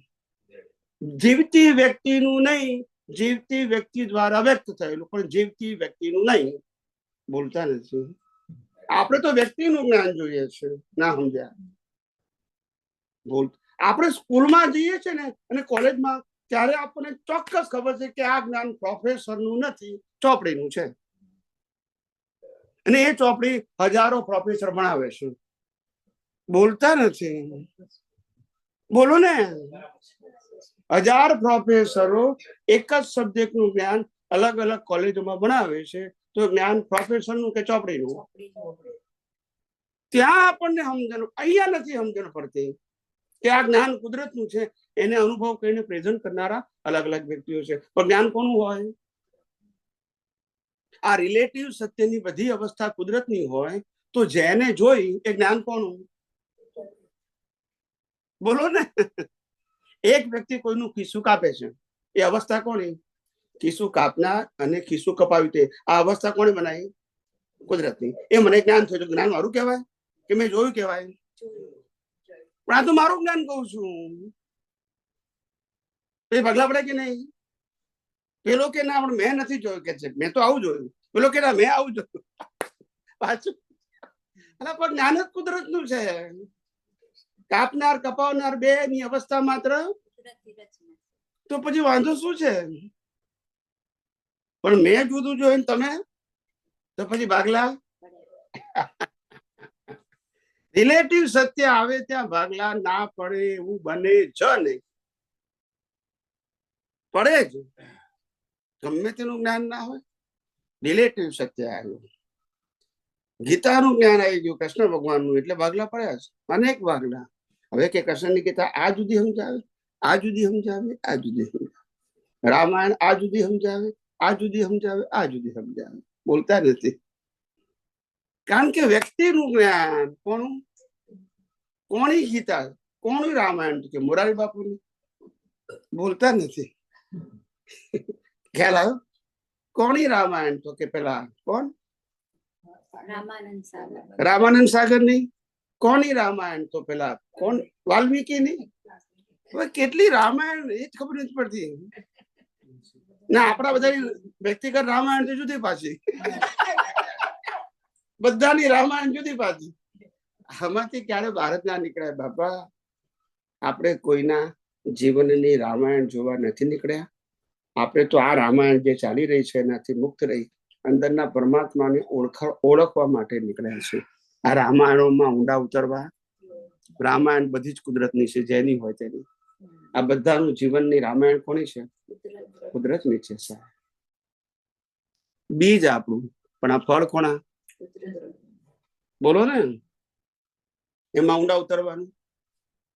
જીવતી વ્યક્તિનું નહીં, જીવતી વ્યક્તિ દ્વારા વ્યક્ત થયેલું, પણ જીવતી વ્યક્તિનું નહીં. બોલતા નથી. આપણે તો વ્યક્તિનું જ્ઞાન જોઈએ છે. ના સમજ્યા? બોલ. આપણે સ્કૂલમાં જઈએ છીએ ને અને કોલેજમાં, ત્યારે આપણને ચોક્કસ ખબર છે કે આ જ્ઞાન પ્રોફેસરનું નથી, ચોપડીનું છે. અને એ ચોપડી હજારો પ્રોફેસર ભણાવે છે. બોલતા નથી. બોલો ને. 1000 પ્રોફેસરો એક જ સબ્જેક્ટનું જ્ઞાન અલગ અલગ કોલેજોમાં ભણાવે છે, તો જ્ઞાન પ્રોફેસરનું કે ચોપડીનું? ત્યાં આપણને સમજણ, અહીંયા નથી સમજણ પડતી કે આ જ્ઞાન કુદરતનું છે. એને અનુભવ કરીને પ્રેઝન્ટ કરનારા અલગ અલગ વ્યક્તિઓ છે, પણ જ્ઞાન કોનું હોય? આ રિલેટિવ સત્યની બધી અવસ્થા કુદરતની હોય તો જેને જોઈ એ જ્ઞાન કોનું? બોલો ને. એક વ્યક્તિ કોઈનું ખિસ્સું કાપે છે, એ અવસ્થા કોની? ખિસ્સું કાપનાર અને ખિસ્સું કપાવી તે આ અવસ્થા કોણે બનાવી? કુદરતની. એ મને જ્ઞાન થયું. જ્ઞાન મારું કહેવાય કે મેં જોયું કહેવાય? પણ આ તો મારું જ્ઞાન કહું છું. એ પગલા પડે કે નહીં? પેલો કે ના, પણ મેં નથી જોયું કે છે, મેં તો આવું જોયું. પેલો કે ના, મેં આવું જોયું. પાછું પણ જ્ઞાન જ કુદરતનું છે. કાપનાર કપાવનાર બે ની અવસ્થા માત્ર, તો પછી વાંધો શું છે? પણ મેં જુદું જોયું તમે, તો પછી ભાગલા. રિલેટિવ સત્ય આવે ત્યાં ભાગલા ના પડે એવું બને જ નહીં. પડે જ. ગમે તેનું જ્ઞાન ના હોય, રિલેટિવ સત્ય આવ્યું. ગીતાનું જ્ઞાન આવી ગયું કૃષ્ણ ભગવાનનું, એટલે ભાગલા પડ્યા છે, અનેક ભાગલા. હવે કે કૃષ્ણની ગીતા આ જુદી સમજાવે, આ જુદી સમજાવે, આ જુદી સમજાવે. રામાયણ આ જુદી સમજાવે, આ જુદી સમજાવે, આ જુદી સમજાવે. બોલતા નથી. કારણ કે વ્યક્તિનું જ્ઞાન કોનું? કોની ગીતા, કોનું રામાયણ? કે મોરારી બાપુની? બોલતા નથી. ખ્યાલ આવ્યો? કોની રામાયણ? તો કે પેલા કોણ? રામાનંદ સાગર ની. કોની રામાયણ? તો પેલા કોણ? વાલ્મીકી ની. હવે કેટલી રામાયણ એ જ ખબર નથી પડતી. ના, આપણા બધાની વ્યક્તિગત રામાયણ તો જુદી પાછી. બધાની રામાયણ જુદી પાછી. આમાંથી ક્યારે ભારત ના નીકળ્યા બાપા? આપણે કોઈના જીવનની રામાયણ જોવા નથી નીકળ્યા. આપણે તો આ રામાયણ જે ચાલી રહી છે એનાથી મુક્ત રહી અંદરના પરમાત્માને ઓળખવા માટે નીકળ્યા છે. આ રામાયણોમાં ઊંડા ઉતરવા. રામાયણ બધી જ કુદરતની છે, જેની હોય તેની. આ બધાનું જીવનની રામાયણ કોની છે? કુદરતની છે. બીજ આપણું, પણ આ ફળ કોના? બોલો ને. એમાં ઊંડા ઉતરવાનું.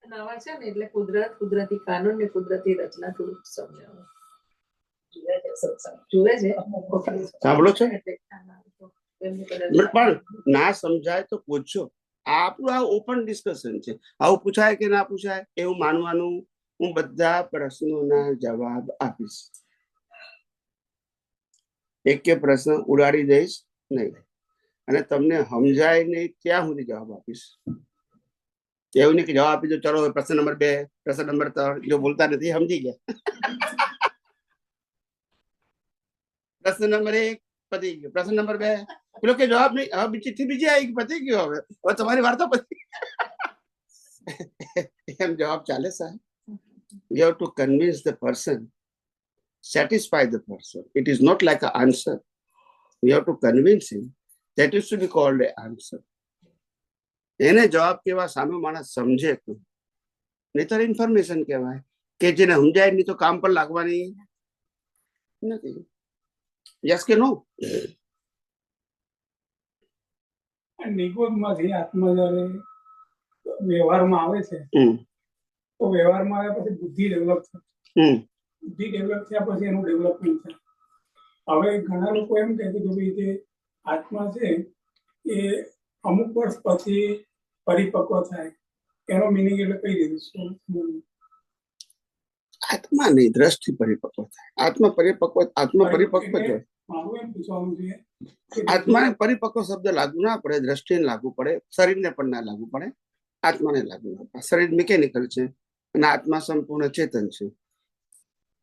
નવા છે ને એટલે કુદરત, કુદરતી કાનૂન ને કુદરતી રચના થોડુંક સમજાવો. જુએ છે. સાંભળો છો? પણ ના સમજાય તો પૂછજો. આપણું આ ઓપન ડિસ્કશન છે. આવું પૂછાય કે ના પૂછાય એવું માનવાનું. હું બધા પ્રશ્નોના જવાબ આપીશ. એક કે પ્રશ્ન ઉડાડી દઈશ નહીં. અને તમને સમજાય નહીં ત્યાં સુધી જવાબ આપીશ. એવું નહીં કે જવાબ આપી દો, ચલો પ્રશ્ન નંબર 2, પ્રશ્ન નંબર 3. જો બોલતા નથી સમજી ગયા. પ્રશ્ન નંબર 1 પતી ગયો. પ્રશ્ન નંબર 2 પેલો કે જવાબ નહીં. હવે બીજી આવી પતી ગયો. હવે તમારી વાર્તા પતી. એમ જવાબ ચાલે સાહેબ. You have to convince the person. satisfy the person. It is not like an answer. You have to convince him. That is to be called an answer. એને જવાબ કેવા સામે માણસ સમજે તો નહીતર ઇન્ફોર્મેશન કહેવાય કે જેને સમજાય નહીં તો કામ પર લાગવાની નથી. યસ કે નો? નિગોદમાંથી આત્મા જ્યારે વ્યવહારમાં આવે છે તો વ્યવહારમાં આવ્યા પછી બુદ્ધિ ડેવલપ થાય. બુદ્ધિ ડેવલપ થયા પછી એનું ડેવલપમેન્ટ થાય. હવે ઘણા લોકો એમ કહે છે કે ભાઈ જે આત્મા છે એ અમુક વર્ષ પછી પરિપક્વ થાય. એનો મિનિંગ એટલે કઈ દીધું? આત્માની દ્રષ્ટિ પરિપક્વ થાય. આત્મા પરિપક્વ જ હોય. મારું એમ પૂછવાનું છે આત્માને પરિપક્વ શબ્દ લાગુ ના પડે, દ્રષ્ટિને લાગુ પડે, શરીરને પણ ના લાગુ પડે, આત્માને લાગુ ના પડે. શરીર મિકેનિકલ છે અને આત્મા સંપૂર્ણ ચેતન છે.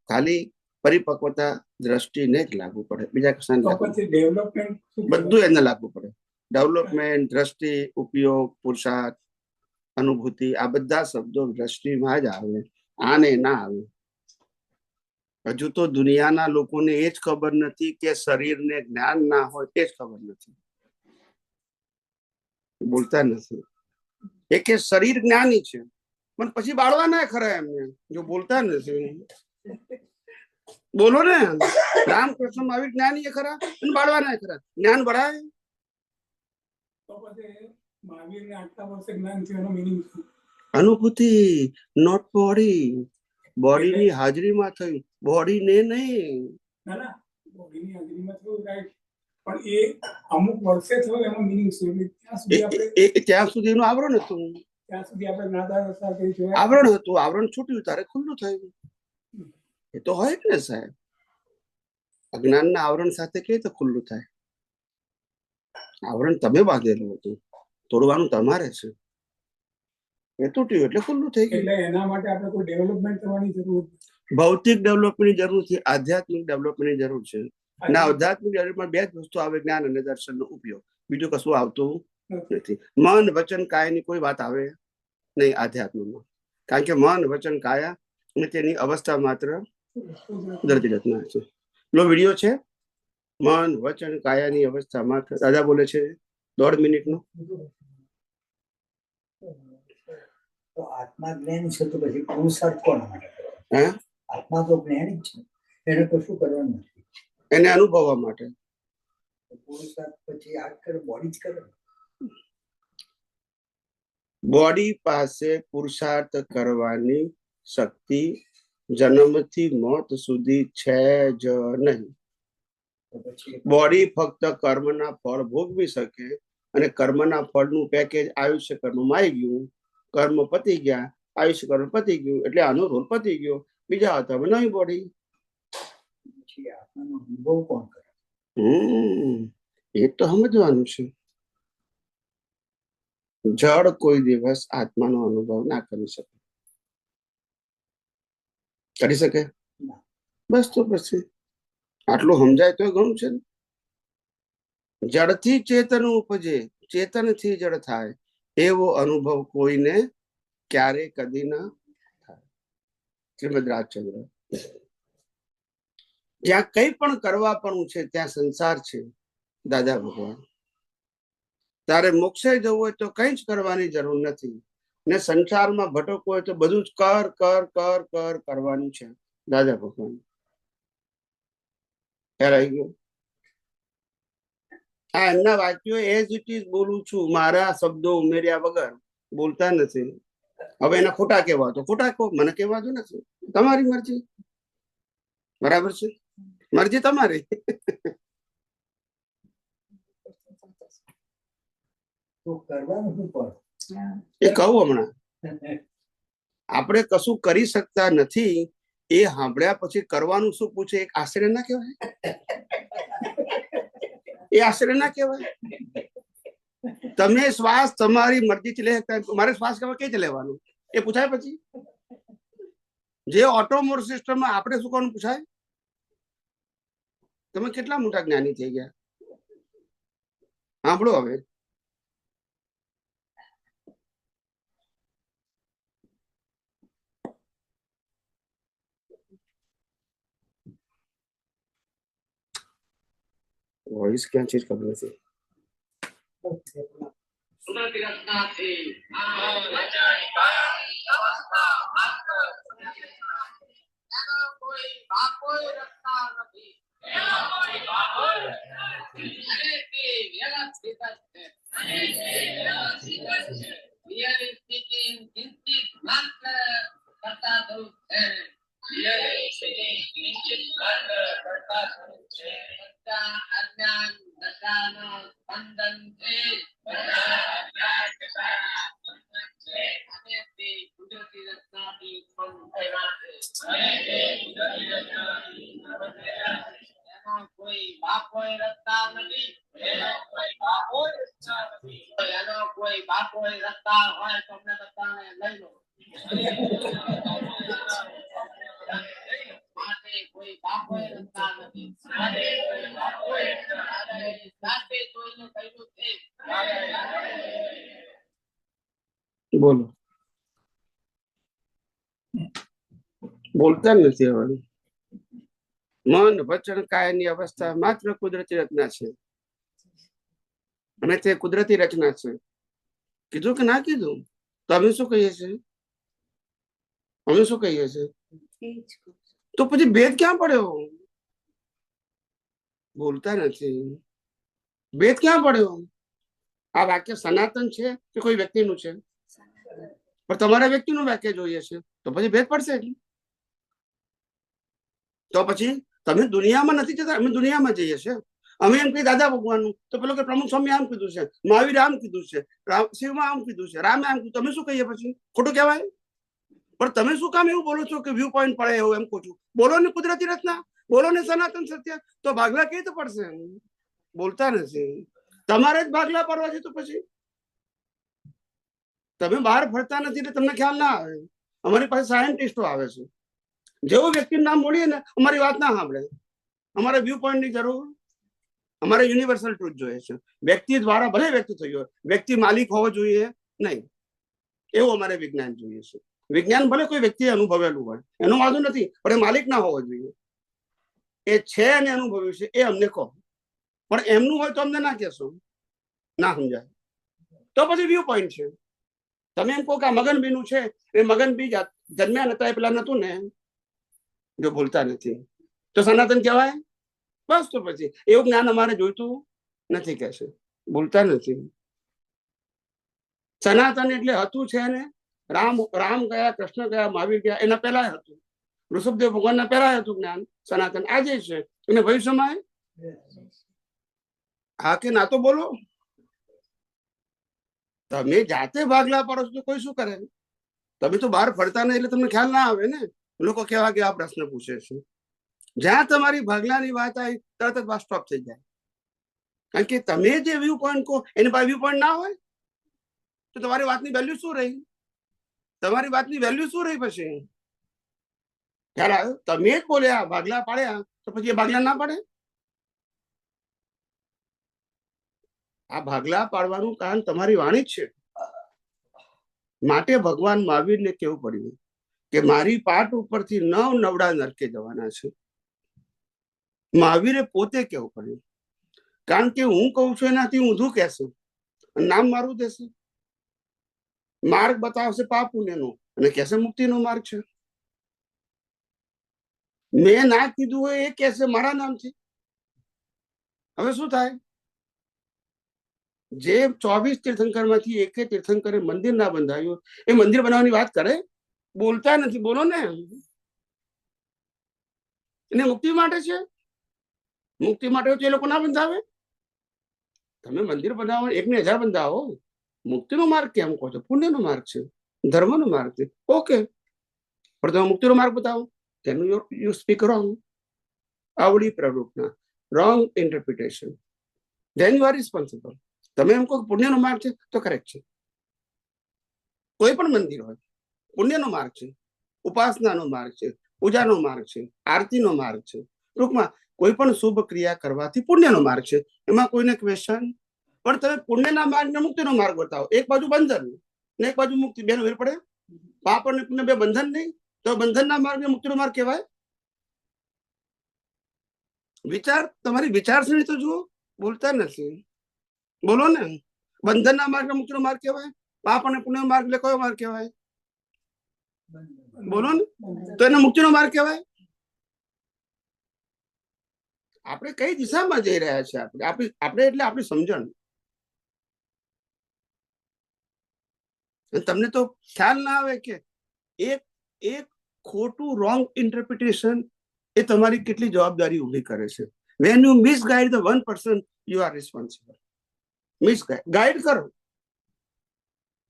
ખાલી પરિપક્વતા દ્રષ્ટિને જ લાગુ પડે, બીજા કશાને લાગુ પડે. ડેવલપમેન્ટ બધું એને લાગુ પડે. ડેવલપમેન્ટ, દ્રષ્ટિ, ઉપયોગ, પુરુષાર્થ, અનુભૂતિ, આ બધા શબ્દો દ્રષ્ટિમાં જ આવે, આને ના આવે. હજુ તો દુનિયાના લોકોને એ જ ખબર નથી કે શરીરને જ્ઞાન ના હોય, તે જ ખબર નથી, બોલતા નથી. એ કે શરીર જ્ઞાની છે પણ પછી બાળવા ના ખરા એમને, જો બોલતા નથી. બોલો ને, રામકૃષ્ણ આવી જ્ઞાની ખરા અને બાળવા ના ખરા. જ્ઞાન બળાય તો પછી મહાવીરને આટલા વર્ષે જ્ઞાન થયું એનો મિનિંગ શું? અનુભૂતિ, નોટ બોડી. બોડીની હાજરીમાં થઈ, બોડીને નહીં. ના ના, બોડીની હાજરીમાં થયું રાઈટ, પણ એ અમુક વર્ષે થયું એનો મિનિંગ શું? ત્યાં સુધી એનું આવરણ હતું. ત્યાં સુધી આપણે જ્ઞાતા આવરણ હતું, આવરણ છૂટ્યું ત્યારે ખુલ્લું થયું. એ તો હોય જ ને સાહેબ. અજ્ઞાનના આવરણ સાથે કેવી રીતે ખુલ્લું થાય? આવરણ તમે બાંધેલું હતું, તોડવાનું તમારે છે. એ તૂટ્યું એટલે ખુલ્લું થઈ ગયું. એટલે એના માટે આપણે કોઈ ડેવલપમેન્ટ કરવાની જરૂર નથી. ભૌતિક ડેવલપમેન્ટની જરૂર છે, આધ્યાત્મિક ડેવલપમેન્ટની જરૂર છે. અને આધ્યાત્મિક ડેવલપમેન્ટ બે જ વસ્તુ આવે, જ્ઞાન અને દર્શનનો ઉપયોગ. બીજું કશું આવતું નથી. મન, વચન, કાયાની કોઈ વાત આવે નહીં આધ્યાત્મમાં. કારણ કે મન, વચન, કાયા અને તેની અવસ્થા માત્ર કુદરતી રચના છે. લો વિડીયો છે, મન, વચન, કાયાની અવસ્થા માત્ર. દાદા બોલે છે 1.5 મિનિટનો. તો આત્મા જ્ઞાન છે તો પછી પુરુષાર્થ કોના માટે કરવાનો? હે, આત્મા તો જ્ઞાની જ છે, એને કશું કરવાનું નથી. એને અનુભવવા માટે. પુરુષાર્થ પછી આ કરે, બોડી જ કરે. બોડી પાસે પુરુષાર્થ કરવાની શક્તિ જન્મથી મોત સુધી છે જ નહીં. તો પછી બોડી ફક્ત કર્મના ફળ ભોગવી શકે અને કર્મના ફળનું પેકેજ આયુષ્ય કર્મમાં આવી ગયું. કર્મ પતી ગયા, આયુષ્ય કર્મ પતી ગયું, એટલે આનો રોલ પતી ગયો. બીજા હતા નવી બોડી. પછી આત્માનો અનુભવ કોણ કરે? એ તો સમજવાનું છે. જળ કોઈ દિવસ આત્માનો અનુભવ ના કરી શકે. કરી શકે? બસ તો પછી આટલું સમજાય તો ઘણું છે. જળથી ચેતન ઉપજે, ચેતનથી જળ થાય, એવો અનુભવ કોઈને ક્યારે કદી ના થાય. શ્રીમદ રાજચંદ્ર. જ્યાં કઈ પણ કરવા પણ છે ત્યાં સંસાર છે દાદા ભગવાન. તારે મોક્ષે જવું હોય તો કઈ જ કરવાની જરૂર નથી, ને સંસારમાં ભટકવું હોય તો બધું જ કર કર કર કર કરવાનું છે દાદા ભગવાન. ખ્યાલ આવી ગયો? હા, એમના વાક્યો એઝ ઇટ ઇઝ બોલું છું, મારા શબ્દો ઉમેર્યા વગર બોલતા નથી. હવે એના ખોટા કહેવા તો ખોટા કહો, મને કહેવા દો નથી. તમારી મરજી. બરાબર છે, મરજી તમારી. તો કરવાનું શું પણ? એ કહું હમણાં. આપણે કશું કરી શકતા નથી એ સાંભળ્યા પછી કરવાનું શું પૂછે, એક આશ્ચર્ય ના કહેવાય? એ આશ્ચર્ય ના કહેવાય? તમે શ્વાસ તમારી મરજીથી લે, મારે શ્વાસ કઈ રીતે લેવાનું એ પૂછાય? પછી જે ઓટોમોડ સિસ્ટમમાં આપણે શું કોણ પૂછાય? તમે કેટલા મોટા જ્ઞાની થઈ ગયા. સાંભળો હવે. વોઇસ ક્યાં છે ખબર નથી. કુદરતી રચનાથી એનો કોઈ બાપોય રચના નથી. દરેકે વ્યવસ્થિત જ છે. Really speaking, કિંચિત માત્ર કરતા થવું છે. બધા અજ્ઞાન દશાના સ્પંદનથી અને તે કુદરતી રચનાથી ઉત્પન્ન થયેલા છે. એનો કોઈ બાપોય રચના નથી. એનો કોઈ બાપોય રચના હોય તો અમને બધાને લઈ લો. માટે કોઈ બાપોય રચના નથી. સાથે જોઈને કહ્યું છે. બોલો, બોલતા નથી હવે. મન વચન કાયની અવસ્થા માત્ર કુદરતી રચના છે અને તે કુદરતી રચના છે. કીધું કે ના કીધું? તો અમે શું કહીએ છીએ? અમે શું કહીએ છીએ? તો પછી ભેદ ક્યાં પડ્યો? બોલતા નથી. ભેદ ક્યાં પડ્યો? આ વાક્ય સનાતન છે કે કોઈ વ્યક્તિનું છે? પણ તમારા વ્યક્તિનું વાક્ય જોઈએ છે તો પછી ભેદ પડશે. તો પછી તમે દુનિયામાં નથી જતા, અમે દુનિયામાં જઈએ છીએ. અમે એમ કહીએ દાદા ભગવાનનું, તો પેલો કે પ્રમુખ સ્વામી આમ કીધું છે, મહાવીર આમ કીધું છે, શિવમાં આમ કીધું છે, રામે આમ કીધું. તમે શું કહીએ પછી? ખોટું કહેવાય? પણ તમે શું કામ એવું બોલો છો કે વ્યૂ પોઈન્ટ પડે એવું? એમ કહું છું, બોલો ને કુદરતી રચના, બોલો ને સનાતન સત્ય. તો ભાગલા કેવી રીતે પડશે? બોલતા નથી. તમારે જ ભાગલા પડવા છે. તો પછી તમે બહાર ફરતા નથી એટલે તમને ખ્યાલ ના આવે. અમારી પાસે સાયન્ટિસ્ટો આવે છે, જેવું વ્યક્તિનું નામ બોલીએ ને અમારી વાત ના સાંભળે. અમારે વ્યૂ પોઈન્ટ ની જરૂર, અમારે યુનિવર્સલ ટ્રુથ જોઈએ છે. વ્યક્તિ દ્વારા ભલે વ્યક્તિ થયો, વ્યક્તિ માલિક હોવો જોઈએ નહીં, એવું અમારે વિજ્ઞાન જોઈએ છે. વિજ્ઞાન ભલે કોઈ વ્યક્તિ અનુભવેલું હોય, એનો વાંધો નથી, પણ એ માલિક ના હોવો જોઈએ. એ છે અને અનુભવ્યું છે એ અમને કહો, પણ એમનું હોય તો અમને ના કહેશો. ના સમજાય તો પછી વ્યૂ પોઈન્ટ છે. તમે એમ કહો કે આ મગનબીનું છે, એ મગનબી જન્મ્યા નતા એ પેલા નતું ને. જો બોલતા નથી તો સનાતન કહેવાય? બસ તો પછી એવું જ્ઞાન અમારે જોઈતું નથી કે છે. બોલતા નથી. સનાતન એટલે હતું છે ને. રામ ગયા, કૃષ્ણ ગયા, મહાવીર ગયા, એના પહેલા હતું. ઋષભદેવ ભગવાનના પહેલા હતું જ્ઞાન. સનાતન આજે છે અને ભવિષ્યમાં. હા કે ના તો બોલો. તમે જાતે ભાગલા પાડો છો તો કોઈ શું કરે? તમે તો બહાર ફરતા નહીં એટલે તમને ખ્યાલ ના આવે ને. લોકો કેવા કે આ પ્રશ્ન પૂછે છે. જ્યાં તમારી ભાગલાની વાત આવી તરત જ વાત સ્ટોપ થઈ જાય. કારણ કે તમે જે વ્યૂ પોઈન્ટ કહો એની પાસે વ્યૂ પોઈન્ટ ના હોય તો તમારી વાતની વેલ્યુ શું રહી? તમારી વાતની વેલ્યુ શું રહી પછી? ખ્યાલ આવ્યો? તમે જ બોલ્યા, ભાગલા પાડ્યા, તો પછી એ ભાગલા ના પડે? આ ભાગલા પાડવાનું કારણ તમારી વાણી જ છે. માટે ભગવાન મહાવીરને કેવું પડ્યું કે મારી પાટ ઉપરથી 9 નવડા નરકે જવાના છે. મહાવીરે પોતે કેવું પડ્યું, કારણ કે હું કઉ છું એનાથી ઊંધું કહેશે, નામ મારું દેશે, માર્ગ બતાવશે પાપ પુણ્યનો અને કહેશે મુક્તિનો માર્ગ છે. મેં ના કીધું હોય એ કહેશે મારા નામથી. હવે શું થાય? જે 24 તીર્થંકર માંથી એક તીર્થંકરે મંદિર ના બંધાયું, એ મંદિર બનાવવાની વાત કરે? બોલતા નથી. બોલો ને. એને મુક્તિ માટે છે. મુક્તિ માટે તો એ લોકો ના બંધાવે. તમે મંદિર બનાવો, 1,000 બંધાવો. મુક્તિનો માર્ગ કેમ કહો છો? પુણ્યનો માર્ગ છે, ધર્મનો માર્ગ છે. ઓકે, પણ તમે મુક્તિનો માર્ગ બતાવો. તેનું યુ સ્પીક રોંગ. આવડી પ્રવૃત્તિના wrong interpretation. Then you are responsible. તમે એમ કહો પુણ્યનો માર્ગ છે તો કરેક્ટ છે. કોઈ પણ મંદિર હોય, પુણ્યનો માર્ગ છે, ઉપાસનાનો માર્ગ છે, પૂજાનો માર્ગ છે, આરતીનો માર્ગ છે. ટૂંકમાં કોઈ પણ શુભ ક્રિયા કરવાથી પુણ્યનો માર્ગ છે, એમાં કોઈને ક્વેશ્ચન. પણ તમે પુણ્યના માર્ગ ને મુક્તિનો માર્ગ બતાવો. એક બાજુ બંધન ને એક બાજુ મુક્તિ, બેનો વેર પડે? પાપ અને પુણ્ય બે બંધન નહીં, તો બંધનના માર્ગ ને મુક્તિનો માર્ગ કહેવાય? વિચાર, તમારી વિચારસરણી તો જુઓ. બોલતા નથી. બોલો ને. બંધનના માર્ગ મુક્તિનો માર્ગ કહેવાય? પાપ અને પુણ્યનો માર્ગ એટલે કયો માર્ગ કહેવાય? બોલો ને. તો એને મુક્તિનો માર્ગ કહેવાય? આપણે કઈ દિશામાં જઈ રહ્યા છે? આપણે એટલે આપણી સમજણ. તમને તો ખ્યાલ ના આવે કે એક ખોટું રોંગ ઇન્ટરપ્રિટેશન એ તમારી કેટલી જવાબદારી ઉભી કરે છે. When you misguide the 1%, you are responsible. Guide કરો,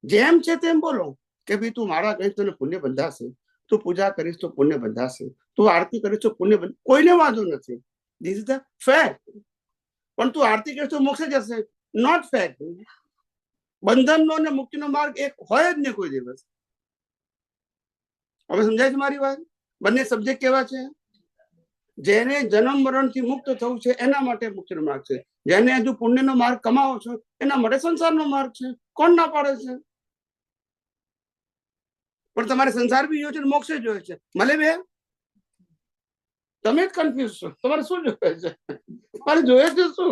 જેમ છે તેમ બોલો કે ભાઈ તું મારા કહીશ તો પુણ્ય બંધાશે, તું પૂજા કરીશ તો પુણ્ય બંધાશે, તું આરતી કરીશ તો પુણ્ય બંધ. કોઈને વાંધો નથી. This is the fact. પણ તું આરતી કરીશ તો મોક્ષે જશે, નોટ ફેક્ટ. બંધનનો અને મુક્તિનો માર્ગ એક હોય જ નહીં કોઈ દિવસ. હવે સમજાય છે મારી વાત? બંને સબ્જેક્ટ કેવા છે? જેને જન્મ મરણથી મુક્ત થવું છે એના માટે મુક્તિનો માર્ગ છે. જેને હજુ પુણ્યનો માર્ગ કમાવો છો એના માટે સંસારનો માર્ગ છે. કોણ ના પાડે છે? પણ તમારે સંસાર બી જોયો છે, મોક્ષે જોયો છે. મળે બે? તમે જ કન્ફ્યુઝ છો. તમારે શું જોયે છે? તમારે જોયે છે શું?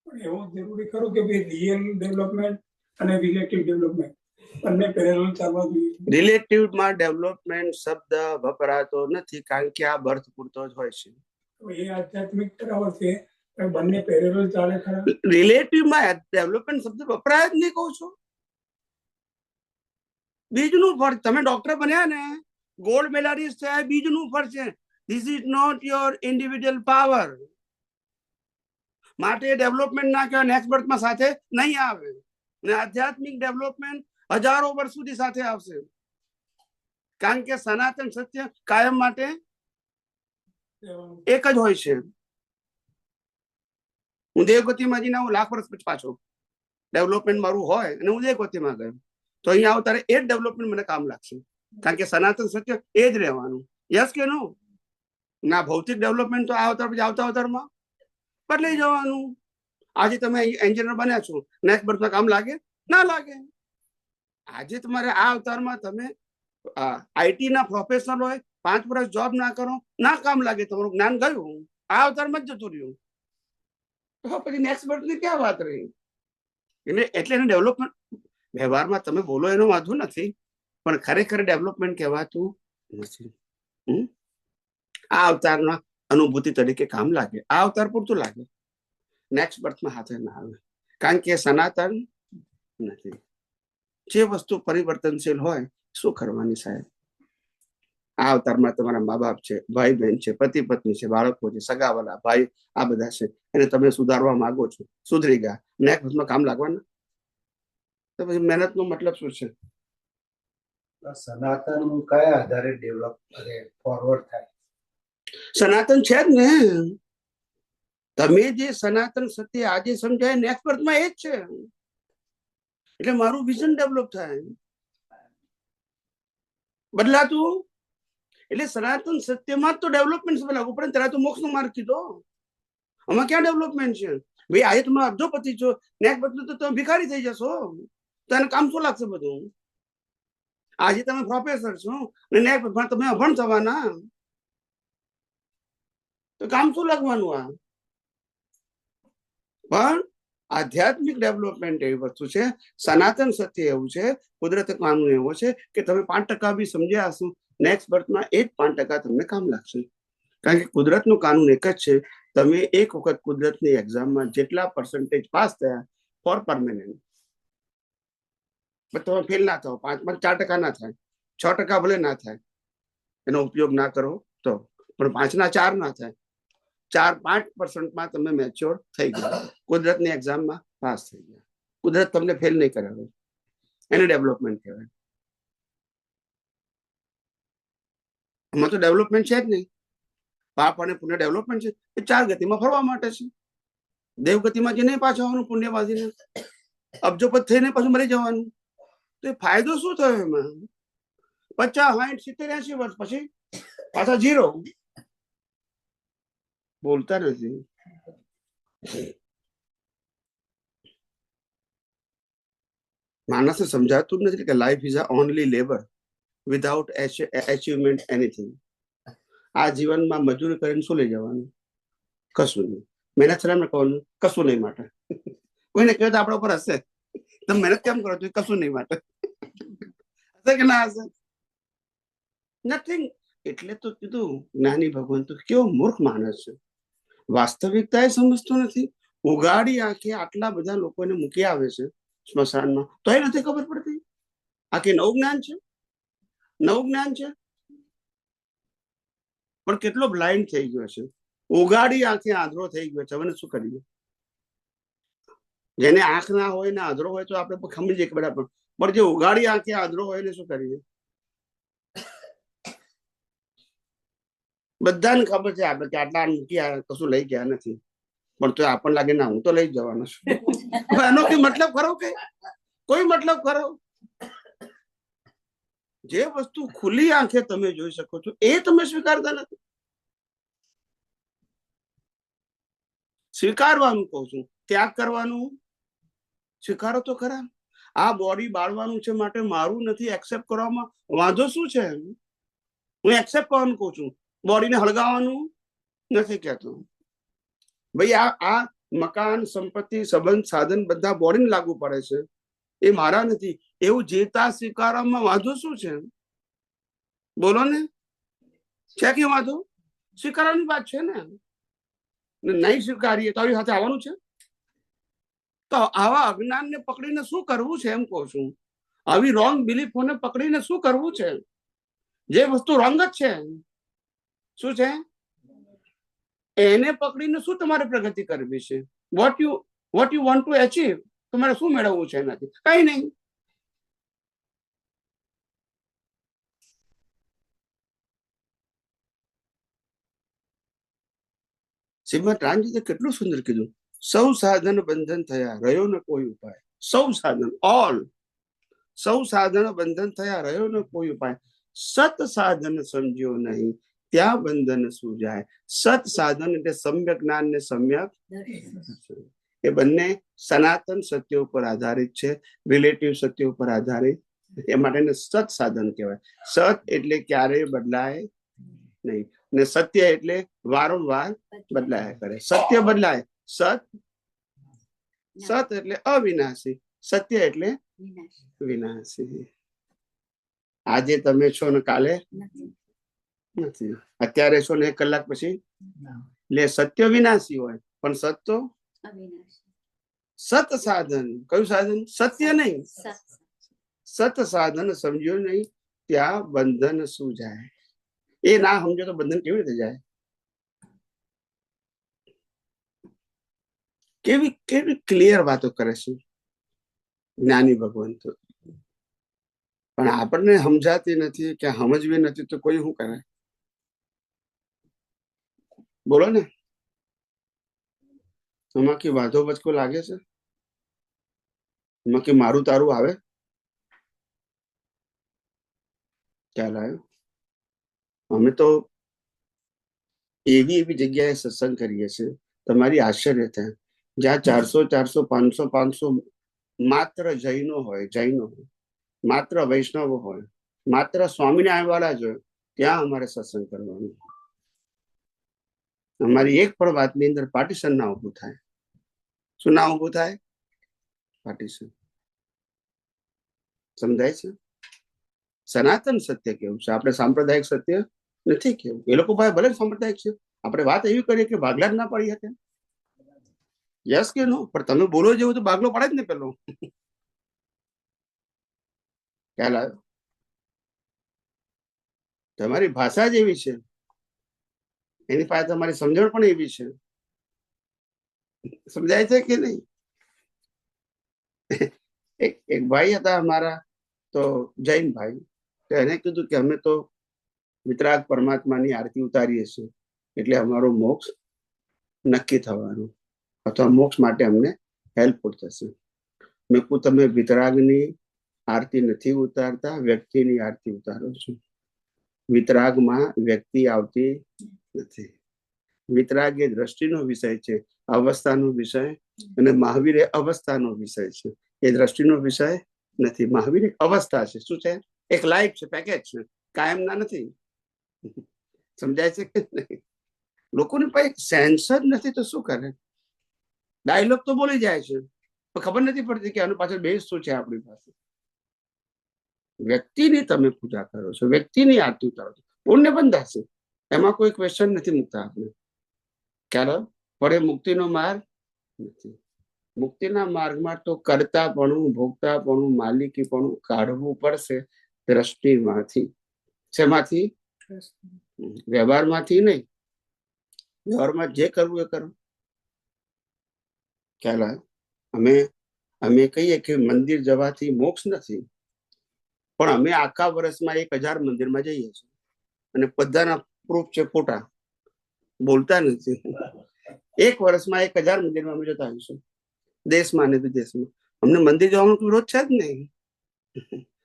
એવું જરૂરી ખરું કે ભાઈ રિયલ ડેવલપમેન્ટ અને રિલેટિવ ડેવલપમેન્ટ બંને પેરેલલ ચાલવા જોઈએ? રિલેટિવમાં ડેવલપમેન્ટ શબ્દ વપરાતો નથી, કારણ કે આ બર્થ પૂરતો જ હોય છે. એ આધ્યાત્મિક તરફ છે, બંને પેરેલલ ચાલે ખરા? રિલેટિવમાં ડેવલપમેન્ટ શબ્દ વપરાય જ નહીં, કહું છું. બીજનું ફળ. તમે ડોક્ટર બન્યા ને, ગોલ્ડ મેડાલિસ્ટ થયા, બીજનું ફળ છે. This is not your individual power. માટે ડેવલપમેન્ટ ના કહેવાય. નેક્સ્ટ બર્થમાં સાથે નહીં આવે. ને આધ્યાત્મિક ડેવલપમેન્ટ હજારો વર્ષ સુધી સાથે આવશે, કારણ કે સનાતન સત્ય કાયમ માટે એક જ હોય છે. હું દેવગતિમાં જઈને હું લાખ વર્ષ પછી પાછો ડેવલપમેન્ટ મારું હોય અને હું દેવગતિમાં ગયો તો અહીંયા આવો ત્યારે એ જ ડેવલપમેન્ટ મને કામ લાગશે, કારણ કે સનાતન સત્ય એ જ રહેવાનું. યસ કે નો? ના ભૌતિક ડેવલપમેન્ટ તો આ અવતાર પછી આવતા અવતારમાં બદલાઈ જવાનું. આજે તમે એન્જિનિયર બન્યા છો, નેક્સ્ટ બર્થમાં કામ લાગે? ના લાગે. આજે તમારે આ અવતારમાં તમે આઈટી ના પ્રોફેશનલ હોય, 5 વર્ષ જોબ ના કરો, ના કામ લાગે, તમારું જ્ઞાન ગયું, આ અવતારમાં જ જતું રહ્યું. તો પછી નેક્સ્ટ બર્થ ની ક્યાં વાત રહી? એટલે એને ડેવલપમેન્ટ વ્યવહારમાં તમે બોલો એનો વાંધો નથી, પણ ખરેખર ડેવલપમેન્ટ કહેવાતું નથી. આ અવતારના અનુભૂતિ તરીકે કામ લાગે, આ અવતાર પૂરતું લાગે, નેક્સ્ટ બર્થમાં હાથે ના આવે, કારણ કે સનાતન નથી. જે વસ્તુ પરિવર્તનશીલ હોય શું કરવાની સાહેબ? આ અવતારમાં તમારા મા બાપ છે, ભાઈ બહેન છે, પતિ પત્ની છે, બાળકો છે, સગાવાલા ભાઈ, આ બધા છે, એને તમે સુધારવા માંગો છો, સુધરી ગયા, નેક્સ્ટ બર્થમાં કામ લાગવાના? તો પછી મહેનત નો મતલબ શું છે? સનાતન કયા આધારે ડેવલપ ફોરવર્ડ થાય? સનાતન છે જ ને. તમે જે સનાતન સત્ય આજે સમજાય, નેક્સ્ટ બર્થમાં એ જ છે. એટલે મારું વિઝન ડેવલપ થાય, બદલાતું. એટલે સનાતન સત્યમાં તો ડેવલપમેન્ટ લાગુ પડે. ત્યારે તો મોક્ષ નો માર્ગ કીધો. આમાં ક્યાં ડેવલપમેન્ટ છે? ભાઈ આજે તમે અબજોપતિ છો, નેક્સ્ટ બર્થમાં તો તમે ભિખારી થઈ જશો, તો એને કામ શું લાગશે બધું? આજે તમે પ્રોફેસર છો અને નેક્સ્ટ બર્થમાં તમે અભણ થવાના, તો કામ શું લાગવાનું? આ પણ આધ્યાત્મિક ડેવલપમેન્ટ એવી વસ્તુ છે, સનાતન સત્ય એવું છે, કુદરત કાનૂન એવો છે કે તમે 5% બી સમજ્યા હશો, નેક્સ્ટ બર્થમાં એ જ 5% તમને કામ લાગશે. કારણ કે કુદરતનું કાનૂન એક જ છે, તમે એક વખત કુદરતની એક્ઝામમાં જેટલા % પાસ થયા ફોર પરમેનન્ટ, તમે ફેલ ના થાવ, 5 4% ના થાય, 6% ભલે ના થાય, એનો ઉપયોગ ના કરો તો, પણ 5 ના 4 ના થાય, 4-5% તમે મેચ્યોર થઈ ગયા, કુદરતની એક્ઝામમાં પાસ થઈ ગયા. કુદરત તમને ફેલ નહીં કરાવે, એને ડેવલપમેન્ટ કહેવાય. આમાં તો ડેવલપમેન્ટ છે જ નહીં. પાપ અને પુણ્ય ડેવલપમેન્ટ છે, એ 4 ગતિમાં ફરવા માટે છે. દેવગતિમાં જઈને પાછું આવવાનું, પુણ્યવાદીને અબજોપત થઈને પાછું મરી જવાનું. તો એ ફાયદો શું થયો એમાં? 50, 60, 70, 80 વર્ષ પછી પાછા 0. બોલતા નથી. માણસને સમજાતું નથી કે life is a only labour without achievement anything. આ જીવનમાં મજૂરી કરીને શું લઈ જવાનું? કશું નહીં. મહેનત છે એમને કહું કશું નહીં માટે. કોઈને કહ્યું તો આપણા ઉપર હશે, તમે મહેનત કેમ કરો છો? કશું નહીં માટે હશે કે ના હશે? નથિંગ. એટલે તો કીધું જ્ઞાની ભગવાન તો કેવો મૂર્ખ માણસ છે, વાસ્તવિકતા એ સમજતો નથી. ઉગાડી આંખે આટલા બધા લોકોને મૂકી આવે છે સ્મશાનમાં, તો એ નથી ખબર પડતી. આખી નવું જ્ઞાન છે, નવું જ્ઞાન છે, પણ કેટલો બ્લાઇન્ડ થઈ ગયો છે. ઉગાડી આંખે આંધળો થઈ ગયો છે. હવે શું કરીએ? જેને આંખ ના હોય ને આંધળો હોય તો આપણે સમજીએ કે બરાબર, પણ જે ઉગાડી આંખે આંધળો હોય ને શું કરીએ? બધાને ખબર છે આપણે કે આટલા મૂકી કશું લઈ ગયા નથી, પણ તો આપણને લાગે ના હું તો લઈ જવાનો છું. એનો કઈ મતલબ ખરો? કે કોઈ મતલબ ખરો? જે વસ્તુ ખુલ્લી આંખે તમે જોઈ શકો છો એ તમે સ્વીકારતા નથી. સ્વીકારવાનું કહું છું, ત્યાગ કરવાનું સ્વીકારો તો ખરા. આ બોડી બાળવાનું છે માટે મારું નથી એક્સેપ્ટ કરવામાં વાંધો શું છે? હું એક્સેપ્ટ કરવાનું કહું છું, બોડીને હળગાવવાનું નથી કહેતો. ભાઈ આ મકાન, સંપત્તિ, સંબંધ, સાધન બધા બોડીને લાગુ પડે છે, એ મારા નથી એવું જીવતા સ્વીકારવામાં વાંધો શું છે? બોલો ને, છે કે વાંધો? સ્વીકારવાની વાત છે ને. નહીં સ્વીકારીએ તો આવી સાથે આવવાનું છે. તો આવા અજ્ઞાનને પકડીને શું કરવું છે એમ કહું છું. આવી રોંગ બિલીફોને પકડીને શું કરવું છે? જે વસ્તુ રોંગ જ છે, શું છે એને પકડીને શું તમારે પ્રગતિ કરવી છે? What you want to achieve, તમારે શું મેળવવું છે એનાથી? કઈ નહીં. શ્રીમદ રામજીએ કેટલું સુંદર કીધું, સૌ સાધન બંધન થયા, રહ્યો ન કોઈ ઉપાય. સૌ સાધન, ઓલ, સૌ સાધન બંધન થયા, રહ્યો ન કોઈ ઉપાય. સત સાધન સમજ્યો નહીં, ત્યાં બંધન શું જાય. સત સાધન એટલે સમ્યક જ્ઞાન ને સમ્યક, એ બંને સનાતન સત્ય ઉપર આધારિત છે, રિલેટિવ સત્ય ઉપર આધારિત. એ માટે સત સાધન કહેવાય. સત એટલે ક્યારેય બદલાય નહીં, ને સત્ય એટલે વારંવાર બદલાયા કરે. સત્ય બદલાય, સત એટલે અવિનાશી, સત્ય એટલે વિનાશી. આજે તમે છો ને કાલે નથી, અત્યારે છો ને 1 કલાક પછી. એટલે સત્ય વિનાશી હોય પણ સત તો સત સાધન. કયું સાધન? સત્ય નહીં, સત સાધન સમજ્યો નહીં, ત્યાં બંધન શું જાય. એ ના સમજો તો બંધન કેવી રીતે જાય? કેવી કેવી ક્લિયર વાતો કરે છે જ્ઞાની ભગવાન તો. પણ આપણને સમજાતી નથી કે સમજવી નથી તો કોઈ શું કરે? બોલો ને, એમાં કે વાંધો બચકો લાગે છે? એમાં કે મારું તારું આવે? ખ્યાલ આવ્યો? અમે તો એવી જગ્યાએ સત્સંગ કરીએ છીએ, તમારી આશ્ચર્ય થાય, જ્યાં 400 500 માત્ર જૈનો હોય, માત્ર વૈષ્ણવો હોય, માત્ર સ્વામિનારાયણ વાળા જ હોય, ત્યાં અમારે સત્સંગ કરવાનું. અમારી એક પણ વાતની અંદર પાર્ટીશન ના ઉભું થાય. શું ના ઉભું થાય? પાર્ટીશન. સમજાય છે? સનાતન સત્ય કેવું છે, આપણે સાંપ્રદાયિક સત્ય નથી કેવું. એ લોકો પાસે ભલે સાંપ્રદાયિક છે, આપણે વાત એવી કરીએ કે ભાગલા જ ના પડી શકે. યસ કે નો? પણ તમે બોલો જેવું તો ભાગલો પડે જ ને પેલો. ખ્યાલ આવ્યો? તમારી ભાષા જ એવી છે, એની પાસે તમારી સમજણ પણ એવી છે. સમજાય છે કે નહીં? એક ભાઈ હતા અમારા, તો જૈન ભાઈ, તો એને કીધું કે અમે તો વિતરાગ પરમાત્માની આરતી ઉતારીએ છીએ, એટલે અમારો મોક્ષ નક્કી થવાનું, અથવા મોક્ષ માટે અમને હેલ્પફુલ થશે. મેં કહું તમે વિતરાગની આરતી નથી ઉતારતા, વ્યક્તિની આરતી ઉતારો છો. વિતરાગમાં વ્યક્તિ આવતી નથી. વિતરાગ એ દ્રષ્ટિનો વિષય છે, અવસ્થાનો વિષય, અને મહાવીર એ અવસ્થાનો વિષય છે. એ દ્રષ્ટિનો વિષય નથી. મહાવીર એક અવસ્થા છે. શું છે? એક લાઈફ છે, પેકેજ છે, કાયમના નથી. સમજાય છે કે નહીં? લોકોની પાસે સેન્સ જ નથી તો શું કરે? ડાયલોગ તો બોલી જાય છે પણ ખબર નથી પડતી કે આનું પાછળ બેઝ શું છે આપણી પાસે. વ્યક્તિની તમે પૂજા કરો છો, વ્યક્તિની આરતી કરો છો, પુણ્ય બંધ થશે, એમાં કોઈ ક્વેશ્ચન નથી મૂકતા આપણે. ખ્યાલ પડે? મુક્તિનો માર્ગ નથી. મુક્તિના માર્ગમાં તો કરતાપણું, ભોગતાપણું, માલિકીપણું કાઢવું પડશે દ્રષ્ટિમાંથી. શેમાંથી? વ્યવહારમાંથી નહીં. વ્યવહારમાં જે કરવું એ કરો. ખ્યાલ આવે? અમે કહીએ કે મંદિર જવાથી મોક્ષ નથી, પણ અમે આખા વર્ષમાં 1000 મંદિરમાં જઈએ છીએ અને બધાના પ્રૂફ છે, ફોટા, બોલતા નથી. 1 વર્ષમાં 1000 મંદિરમાં અમે જતા આવીશું, દેશમાં અને વિદેશમાં. અમને મંદિર જવાનો વિરોધ છે જ નહીં.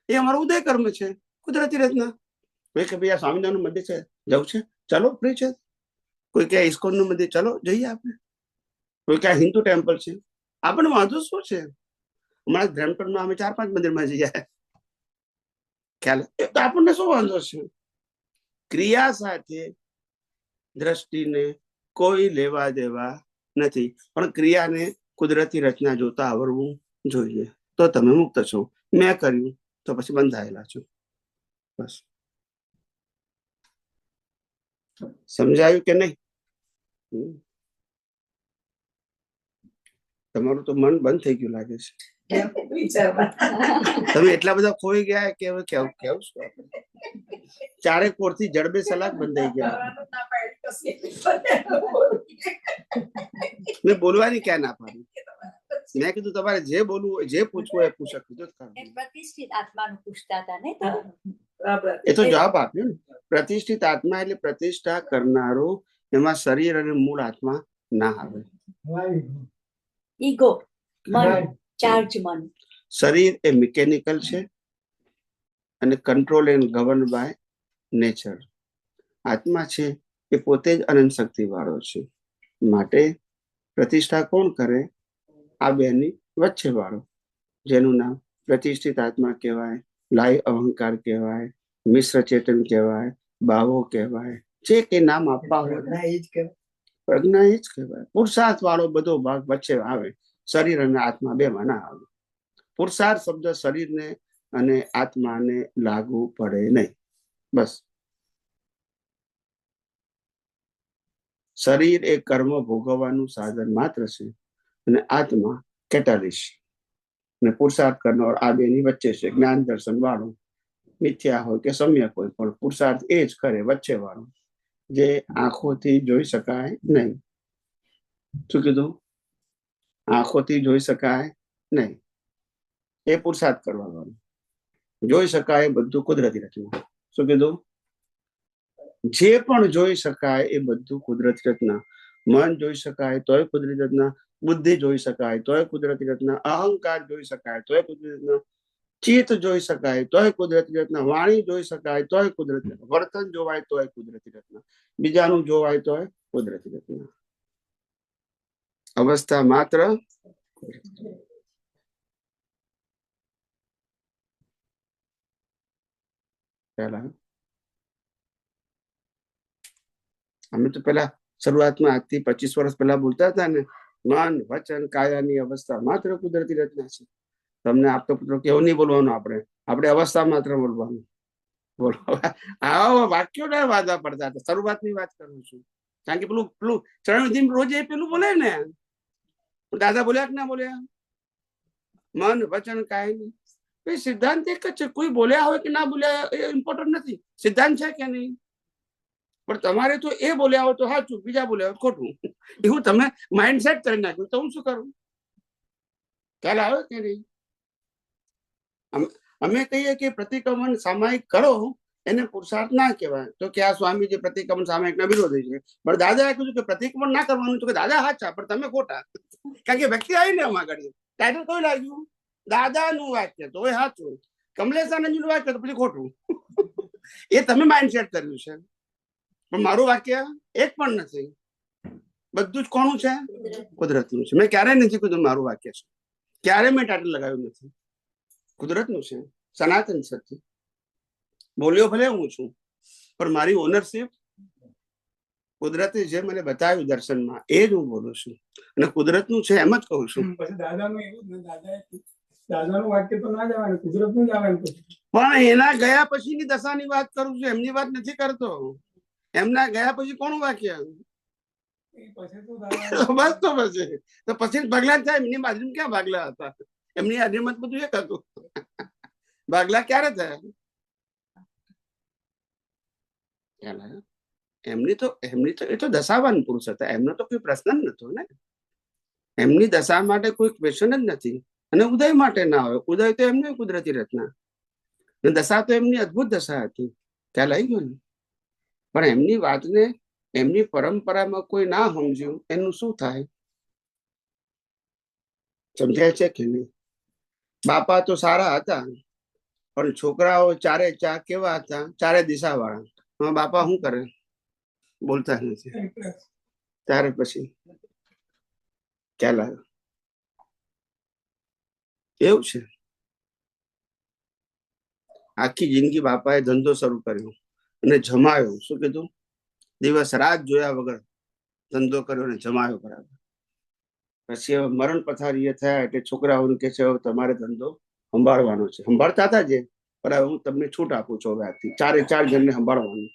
એ અમારો ઉદય કર્મ છે, કુદરતી રચના. કે ભાઈ આ સ્વામિનારાયણ મંદિર છે, જવું છે, ચાલો ફ્રી છે. કોઈ ક્યાં ઇસ્કોન નું મંદિર, ચાલો જઈએ આપણે. કોઈ ક્યાં હિન્દુ ટેમ્પલ છે, આપણને વાંધો શું છે? હમણાં બ્રેમ્પટનમાં અમે 4-5 મંદિરમાં જઈએ. ખ્યાલ? તો આપણને શું વાંધો છે? ક્રિયા સાથે દ્રષ્ટિને કોઈ લેવા દેવા નથી, પણ ક્રિયાને કુદરતી રચના જોતા આવડવું જોઈએ. તો તમે મુક્ત છો. મેં કર્યું તો પછી બંધાયેલા છો. બસ. સમજાયું કે નહીં? તમારું તો મન બંધ થઈ ગયું લાગે છે. તમે એટલા બધા ખોઈ ગયા કે હવે કેવું શું આપણે? 4 કોરથી જડબે સલાક બંધાઈ ગયા. મેં બોલવાની ક્યાં ના પાડી? મેં કીધું તમારે જે બોલવું હોય, જે પૂછવું એ પૂછો. પ્રતિષ્ઠિત આત્માનું પૂછતા હતા ને? એ તો જવાબ આપ્યો ને. પ્રતિષ્ઠિત આત્મા એટલે પ્રતિષ્ઠા કરનારો, એમાં શરીર અને મૂળ આત્મા ના આવે. ઈગો, મન, ચાર્જ મન. શરીર એ મિકેનિકલ છે અને control and govern by nature. આત્મા છે એ પોતે જ અનંત શક્તિ વાળો છે. માટે પ્રતિષ્ઠા કોણ કરે? આ બેની વચ્ચે વાળો, જેનું નામ પ્રતિષ્ઠિત આત્મા કહેવાય, લાય અહંકાર કહેવાય, મિશ્ર ચેતન કહેવાય, બાવો કહેવાય, જે કે નામ આપવા હોય. પ્રજ્ઞા એ જ કહેવાય. પુરુષાર્થ વાળો બધો ભાગ વચ્ચે આવે. શરીર અને આત્મા બેમાં ના આવે. પુરુષાર્થ શબ્દ શરીરને અને આત્માને લાગુ પડે નહીં. બસ. શરીર એ કર્મ ભોગવવાનું સાધન માત્ર છે અને આત્મા કેટાલિસ્ટ અને પુરુષાર્થ કરનાર આ બેની વચ્ચે છે. જ્ઞાન દર્શન વાળો, મિથ્યા હોય કે સમ્યક હોય, પણ પુરુષાર્થ એ જ કરે વચ્ચે વાળો, જે આંખોથી જોઈ શકાય નહીં. શું કીધું? આંખોથી જોઈ શકાય નહીં, એ પુરુષાર્થ કરવા વાળો. જોઈ શકાય બધું કુદરતી રચના. શું કીધું? જે પણ જોઈ શકાય એ બધું કુદરતી રચના. મન જોઈ શકાય તોય કુદરતી રચના, બુદ્ધિ જોઈ શકાય તોય કુદરતી રચના, અહંકાર જોઈ શકાય તોય કુદરતી રચના, ચિત્ત જોઈ શકાય તોય કુદરતી રચના, વાણી જોઈ શકાય તોય કુદરતી રચના, વર્તન જોવાય તોય કુદરતી રચના, બીજાનું જોવાય તોય કુદરતી રચના. અવસ્થા માત્ર અમે તો પેલા શરૂઆતમાં આજથી 25 વર્ષ પહેલા બોલતા હતા ને, મન વચન કાયાની અવસ્થા માત્ર કુદરતી રચના છે. તમને આપતો પુત્રો કેવું નહીં બોલવાનું, આપણે અવસ્થા માત્ર બોલવાનું. બોલો, આવા વાક્યો ના વાદા પડતા હતા. શરૂઆતની વાત કરું છું, કારણ કે પેલું ચરણવિધિ રોજ એ પેલું બોલે ને, દાદા બોલ્યા કે ના બોલ્યા? મન વચન કાયાની સિદ્ધાંત એક જ છે. કોઈ બોલ્યા હોય કે ના બોલ્યા એ ઇમ્પોર્ટન્ટ નથી. સિદ્ધાંત છે કે નહીં? પણ તમારે તો એ બોલ્યા હોય તો સાચું, બીજા બોલ્યા હોય ખોટું. એવું તમે માઇન્ડ સેટ કરી નાખ્યું તો હું શું કરું? ખ્યાલ આવે કે નહીં? અમે કહીએ કે પ્રતિક્રમણ સામાયિક કરો એને પુરુષાર્થ ના કહેવાય. તો કે આ સ્વામીજી પ્રતિક્રમણ સામાયિક ના વિરોધી છે. પણ દાદાએ કીધું કે પ્રતિક્રમણ ના કરવાનું, તો કે દાદા સાચા પણ તમે ખોટા. કારણ કે વ્યક્તિ આવીને આમાં આગળ ટાઇટલ કોઈ લાગ્યું? દાદાનું વાક્ય તો એ સાચું, કમલેશાનંદનું વાક્ય તો પછી ખોટું. એ તમે માઇન્ડ સેટ કર્યું છે. પણ મારું વાક્ય એક પણ નથી. બધું જ કોનું છે? કુદરતનું છે. મેં ક્યારેય નથી કીધું મારું વાક્ય છે. ક્યારેય મેં ટાઇટલ લગાવ્યું નથી. કુદરતનું છે, સનાતન સત્ય. બોલ્યો ભલે હું છું, પણ મારી ઓનરશિપ કુદરતે જે મને બતાવ્યું દર્શનમાં એ જ હું બોલું છું, અને કુદરતનું છે એમ જ કહું છું. પછી દાદાનું એવું જ ને, દાદાનું વાક્ય તો ના જ આવે ને, કુદરતનું જ આવે ને પછી. પણ એના ગયા પછીની દશાની વાત કરું છું, એમની વાત નથી કરતો. એમના ગયા પછી કોનું વાક્ય? એ પછી તો દાદા બસ તો પછી ભાગલા જ થાય. એમની બાજુમાં ક્યાં ભાગલા હતા? એમની હાજરીમાં બધું એક હતું. ભાગલા ક્યારે થયા? એમની તો એ તો દશાવાન પુરુષ હતા, એમનો તો કોઈ પ્રશ્ન જ નતો ને. એમની દશા માટે કોઈ ક્વેશ્ચન જ નથી, અને ઉદય માટે ના હોય. ઉદય તો એમની કુદરતી રચના, દશા તો એમની અદભુત દશા હતી. ખ્યાલ આવી ગયો ને? પણ એમની વાતને એમની પરંપરામાં કોઈ ના સમજ્યું, એનું શું થાય? સમજાય છે કે નહીં? બાપા તો સારા હતા, પણ છોકરાઓ ચારે ચાર કેવા હતા? ચારે દિશા વાળા. બાપા શું કરે? બોલતા નથી. ત્યારે પછી ખ્યાલ આવ્યો. એવું છે. આખી જિંદગી બાપાએ ધંધો શરૂ કર્યો અને જમાયો. શું કીધું? દિવસ રાત જોયા વગર ધંધો કર્યો અને જમાયો બરાબર. પછી હવે મરણ પથારીએ થયા એટલે છોકરાઓને કે છે હવે તમારે ધંધો સંભાળવાનો છે. સંભાળતા હતા જે, પણ હવે હું તમને છૂટ આપું છું. હવે આથી ચારે ચાર જણને સંભાળવાનું.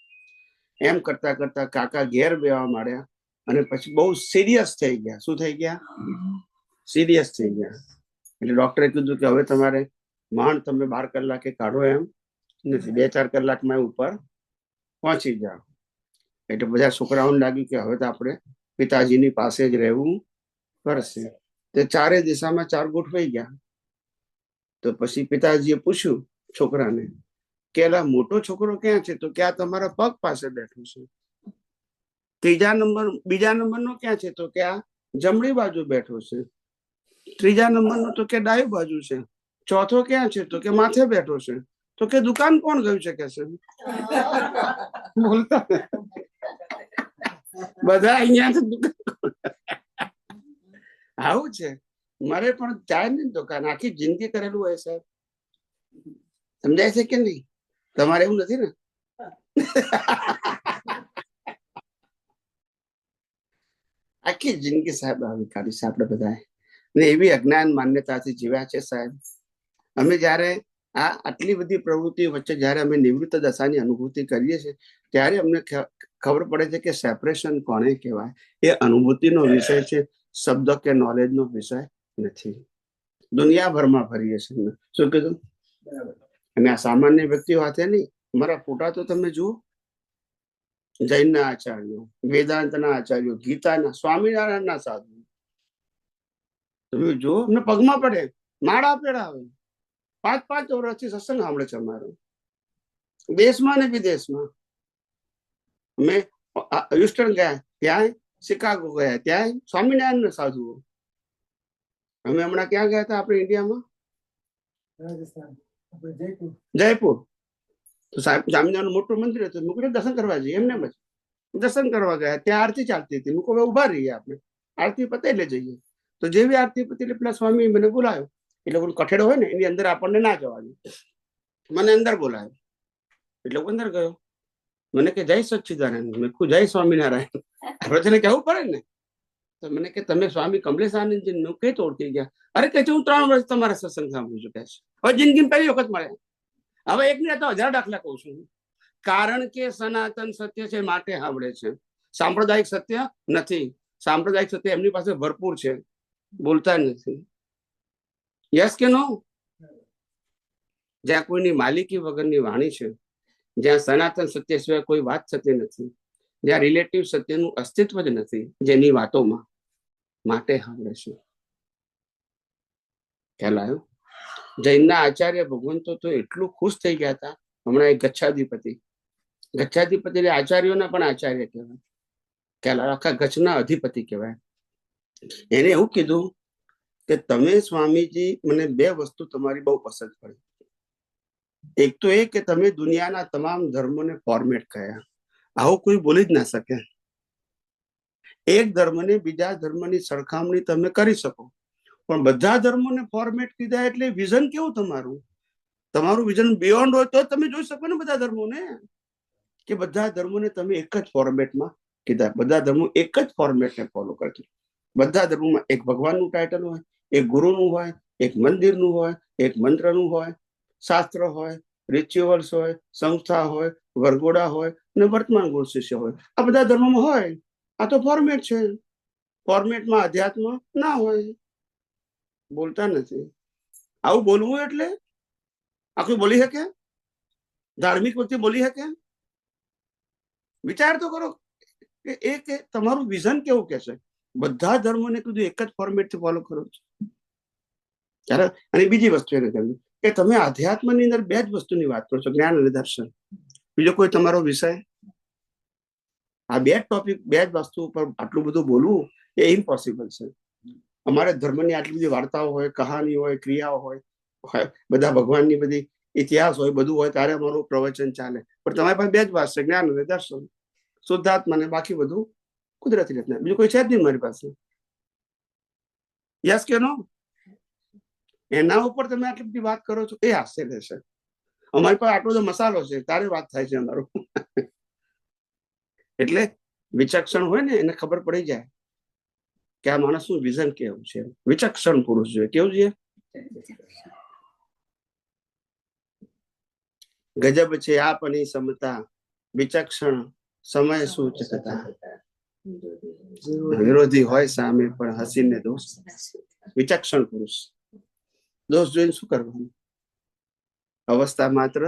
એમ કરતા કરતા કાકા ઘેર બેવા માંડ્યા, અને પછી બહુ સિરિયસ થઈ ગયા. શું થઈ ગયા? સિરિયસ થઈ ગયા. એટલે ડોક્ટરે કીધું કે હવે તમારે માંડ તમે 12 કલાકે કાઢો એમ નથી, 2-4 કલાકમાં ઉપર પહોંચી જાઓ. એટલે બધા છોકરાઓને લાગ્યું કે હવે તો આપણે પિતાજીની પાસે જ રહેવું પડશે. તે ચારે દિશામાં ચાર ગોઠવાઈ ગયા. તો પછી પિતાજીએ પૂછ્યું છોકરાને કે એલા મોટો છોકરો ક્યાં છે? તો ક્યાં તમારા પગ પાસે બેઠો છે. બીજા નંબરનો ક્યાં છે? તો ક્યાં જમણી બાજુ બેઠો છે. ત્રીજા નંબરનો તો કે ડાબી બાજુ છે. ચોથો ક્યાં છે? તો કે માથે બેઠો છે. તો કે દુકાન કોણ ગયું છે? કે છે બોલતા બધા અહીંયા દુકાન. આવું છે. મારે પણ ચાય ની દુકાન આખી જિંદગી કરેલું હોય સાહેબ. સમજાય છે કે નહીં? તમારે એવું નથી ને? આખી જિંદગી સાહેબ આવી કાઢી છે આપણે બધા, ને એવી અજ્ઞાન માન્યતાથી જીવ્યા છે સાહેબ. અમે જયારે આટલી બધી પ્રવૃત્તિ વચ્ચે જયારે અમે નિવૃત્ત દશાની અનુભૂતિ કરીએ છીએ, ત્યારે અમને ખબર પડે છે કે સેપરેશન કોને કહેવાય. એ અનુભૂતિનો વિષય છે, શબ્દ કે નોલેજનો વિષય નથી. દુનિયાભરમાં ફરીએ છીએ. શું કીધું? અને આ સામાન્ય વ્યક્તિઓ હાથે નહીં. મારા ફોટા તો તમે જુઓ. જૈનના આચાર્યો, વેદાંતના આચાર્યો, ગીતાના, સ્વામિનારાયણના સાધુ, તમે જુઓ. અમને પગમાં પડે, માળા પેડાવે. 5-5 વર્ષથી સત્સંગ સાંભળે છે અમારો, દેશમાં ને વિદેશમાં. અમે હ્યુસ્ટન ગયા, ત્યાં શિકાગો ગયા, ત્યાં સ્વામિનારાયણ સાધુઓ. અમે હમણાં ક્યાં ગયા હતા? આપણે ઇન્ડિયામાં જયપુર. તો સ્વામિનારાયણ મોટું મંદિર હતું. મુકું દર્શન કરવા જઈએ. એમને દર્શન કરવા ગયા, ત્યાં આરતી ચાલતી હતી. મુકો ઉભા રહીએ, આપણે આરતી પતે એટલે જઈએ. તો જેવી આરતી પતી એટલે પેલા સ્વામી મને બોલાયો. એટલે કોઈ કઠેડો હોય ને એની અંદર આપણને ના જવાનું. મને અંદર બોલાયો એટલે હું અંદર ગયો. મને કે જય સચ્ચિદાનંદ. મેં કહું જય સ્વામિનારાયણ. રોજને કહેવું પડે ને. તો મને કે તમે સ્વામી કમલેશ આનંદજી નું કઈ ઓળખી ગયા? અરે કે હું 3 વર્ષ તમારા સત્સંગ સાંભળું છું. કે હવે જિંદગી પહેલી વખત મળ્યા. હવે એક ને તો 1000 દાખલા કહું છું. કારણ કે સનાતન સત્ય છે માટે સાંભળે છે, સાંપ્રદાયિક સત્ય નથી. સાંપ્રદાયિક સત્ય એમની પાસે ભરપૂર છે, બોલતા નથી. યસ કે નો? જ્યાં કોઈની માલિકી વગરની વાણી છે, જ્યાં સનાતન સત્ય સિવાય કોઈ વાત સત્ય નથી, જ્યાં રિલેટિવ સત્યનું અસ્તિત્વ જ નથી, જેની વાતોમાં માટે સાંભળે છે. ખ્યાલ આવ્યો? જૈનના આચાર્ય ભગવંતો તો એટલું ખુશ થઈ ગયા હતા. હમણાં એક ગચ્છાધિપતિ એટલે આચાર્યોના પણ આચાર્ય કહેવાય. ખ્યાલ આવ્યો? આખા ગચ્છના અધિપતિ કહેવાય. એને એવું કીધું કે તમે સ્વામીજી, મને 2 વસ્તુ તમારી બહુ પસંદ પડી. એક તો એ કે તમે દુનિયાના તમામ ધર્મોને ફોર્મેટ કર્યા. આવું કોઈ બોલી જ ના શકે. એક ધર્મને બીજા ધર્મની સરખામણી તમે કરી શકો, પણ બધા ધર્મોને ફોર્મેટ કીધા એટલે વિઝન કેવું તમારું? તમારું વિઝન બિયોન્ડ હોય તો તમે જોઈ શકો ને બધા ધર્મોને, કે બધા ધર્મોને તમે એક જ ફોર્મેટમાં કીધા બધા ધર્મો એક જ ફોર્મેટને ફોલો કરે છે. બધા ધર્મોમાં એક ભગવાનનું ટાઇટલ હોય, એક ગુરુનું હોય, એક મંદિરનું હોય, એક મંત્રનું હોય, શાસ્ત્ર હોય, રિચ્યુઅલ્સ હોય, સંસ્થા હોય, વરઘોડા હોય અને વર્તમાન ગુરુ શિષ્ય હોય. આ બધા ધર્મોમાં હોય. આ તો ફોર્મેટ છે. ફોર્મેટમાં અધ્યાત્મ ના હોય. બોલતા નથી. આવું બોલવું એટલે આખું બોલી શકે? ધાર્મિક વ્યક્તિ બોલી શકે? વિચાર તો કરો કે તમારું વિઝન કેવું કે છે. બધા ધર્મોને કીધું એક જ ફોર્મેટથી ફોલો કરો છો. ત્યારે અને બીજી વસ્તુ એને કહ્યું કે તમે આધ્યાત્મની અંદર બે જ વસ્તુની વાત કરો છો, જ્ઞાન અને દર્શન. બીજો કોઈ તમારો વિષય? આ બે જ ટોપિક, બે જ વસ્તુ ઉપર આટલું બધું બોલવું એ ઇમ્પોસિબલ છે. અમારે ધર્મની આટલી બધી વાર્તાઓ હોય, કહાની હોય, ક્રિયાઓ હોય, બધા ભગવાનની બધી ઇતિહાસ હોય, બધું હોય, ત્યારે અમારું પ્રવચન ચાલે. પણ તમારી પાસે બે જ વાત છે, જ્ઞાન અને દર્શન, શુદ્ધાત્મા ને બાકી બધું કુદરતી રીતના. બીજું કોઈ છે જ નહીં મારી પાસે. યસ કે નો? એના ઉપર તમે આટલી બધી વાત કરો છો, એ હાસ્ય રહેશે. અમારી પાસે આટલો બધો મસાલો છે, તારે વાત થાય છે અમારું. એટલે વિચક્ષણ હોય ને એને ખબર પડી જાય કે આ માણસનું વિઝન કેવું છે. વિચક્ષણ પુરુષ જોઈએ. કેવું છે? ગજબ છે આપની સમતા, વિચક્ષણ સમય સૂચકતા. વિરોધી હોય સામે પણ હસીને દોષ. વિચક્ષણ પુરુષ. દોષ જોઈને શું કરવાનું? અવસ્થા માત્ર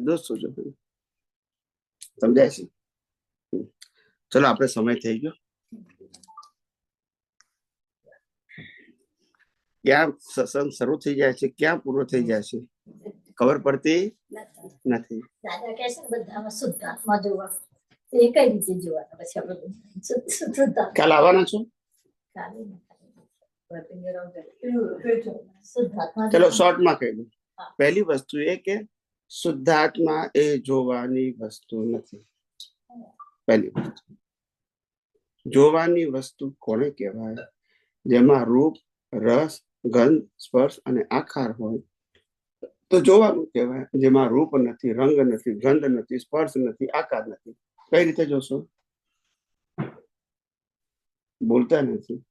દોષ શું જોવાનું? સમજાય છે? ચલો આપણે સમય થઈ ગયો. ક્યાં સત્સંગ શરૂ થઈ જાય છે, ક્યાં પૂરો થઈ જાય છે ખબર પડતી નથી. દાદા કહે છે બધામાં શુદ્ધાત્મા જોવા, એ કઈ રીતે જોવાના? પછી આપણે ખ્યાલ આવવાના છો? ચલો શોર્ટમાં કહી દઉં. પહેલી વસ્તુ એ કે શુદ્ધાત્મા એ જોવાની વસ્તુ નથી. પહેલી વસ્તુ, જોવાની વસ્તુ કોને કહેવાય? જેમાં રૂપ, રસ, ગંધ, સ્પર્શ અને આકાર હોય તો જોવાનું કહેવાય. જેમાં રૂપ નથી, રંગ નથી, ગંધ નથી, સ્પર્શ નથી, આકાર નથી. કઈ રીતે જોશો? બોલતા નથી.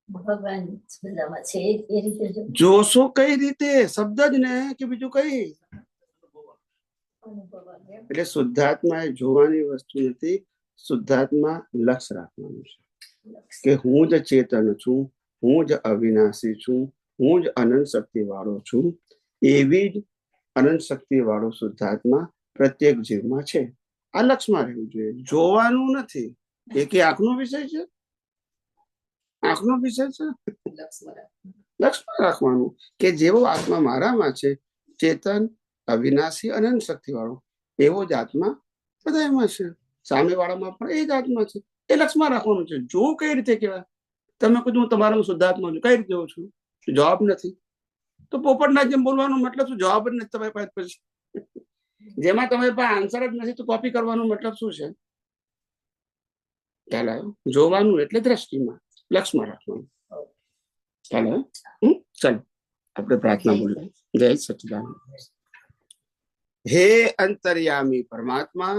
ભગવાન બધામાં છે એ રીતે જોશો કઈ રીતે? શબ્દ જ ને કે બીજું કઈ? એટલે શુદ્ધાત્મા એ જોવાની વસ્તુ નથી. શુદ્ધાત્મા લક્ષ રાખવાનું છે કે હું જ ચેતન છું, હું જ અવિનાશી છું, હું જ અનંત શક્તિ વાળો છું. એવી જ અનંત શક્તિ વાળો શુદ્ધાત્મા પ્રત્યેક જીવમાં છે. આ લક્ષમાં રહેવું જોઈએ. જોવાનું નથી. એ કે આંખનો વિષય છે? આંખનો વિષય છે? લક્ષમાં રાખવાનું કે જેવો આત્મા મારામાં છે, ચેતન, અવિનાશી, અનંત શક્તિ વાળો, એવો જ આત્મા બધામાં છે. સામે વાળામાં પણ એ જ આત્મા છે. એ લક્ષમાં રાખવાનું છે. જો કઈ રીતે કહેવાય? તમે કીધું હું તમારામાં શુદ્ધાત્મા છું, કઈ રીતે જોઉં છું? જવાબ નથી તો પોપટના જેમ બોલવાનો મતલબ શું? જવાબ જ નથી તમારી પાસે. પછી જેમાં તમારી પાસે આન્સર જ નથી તો કોપી કરવાનો મતલબ શું છે? ખ્યાલ આવ્યો? જોવાનું એટલે દ્રષ્ટિમાં, લક્ષમાં રાખવાનું. ખ્યાલ આવ્યો? ચાલો આપણે પ્રાર્થના બોલીએ. જય સચ્ચિદાનંદ. હે અંતર્યામી પરમાત્મા,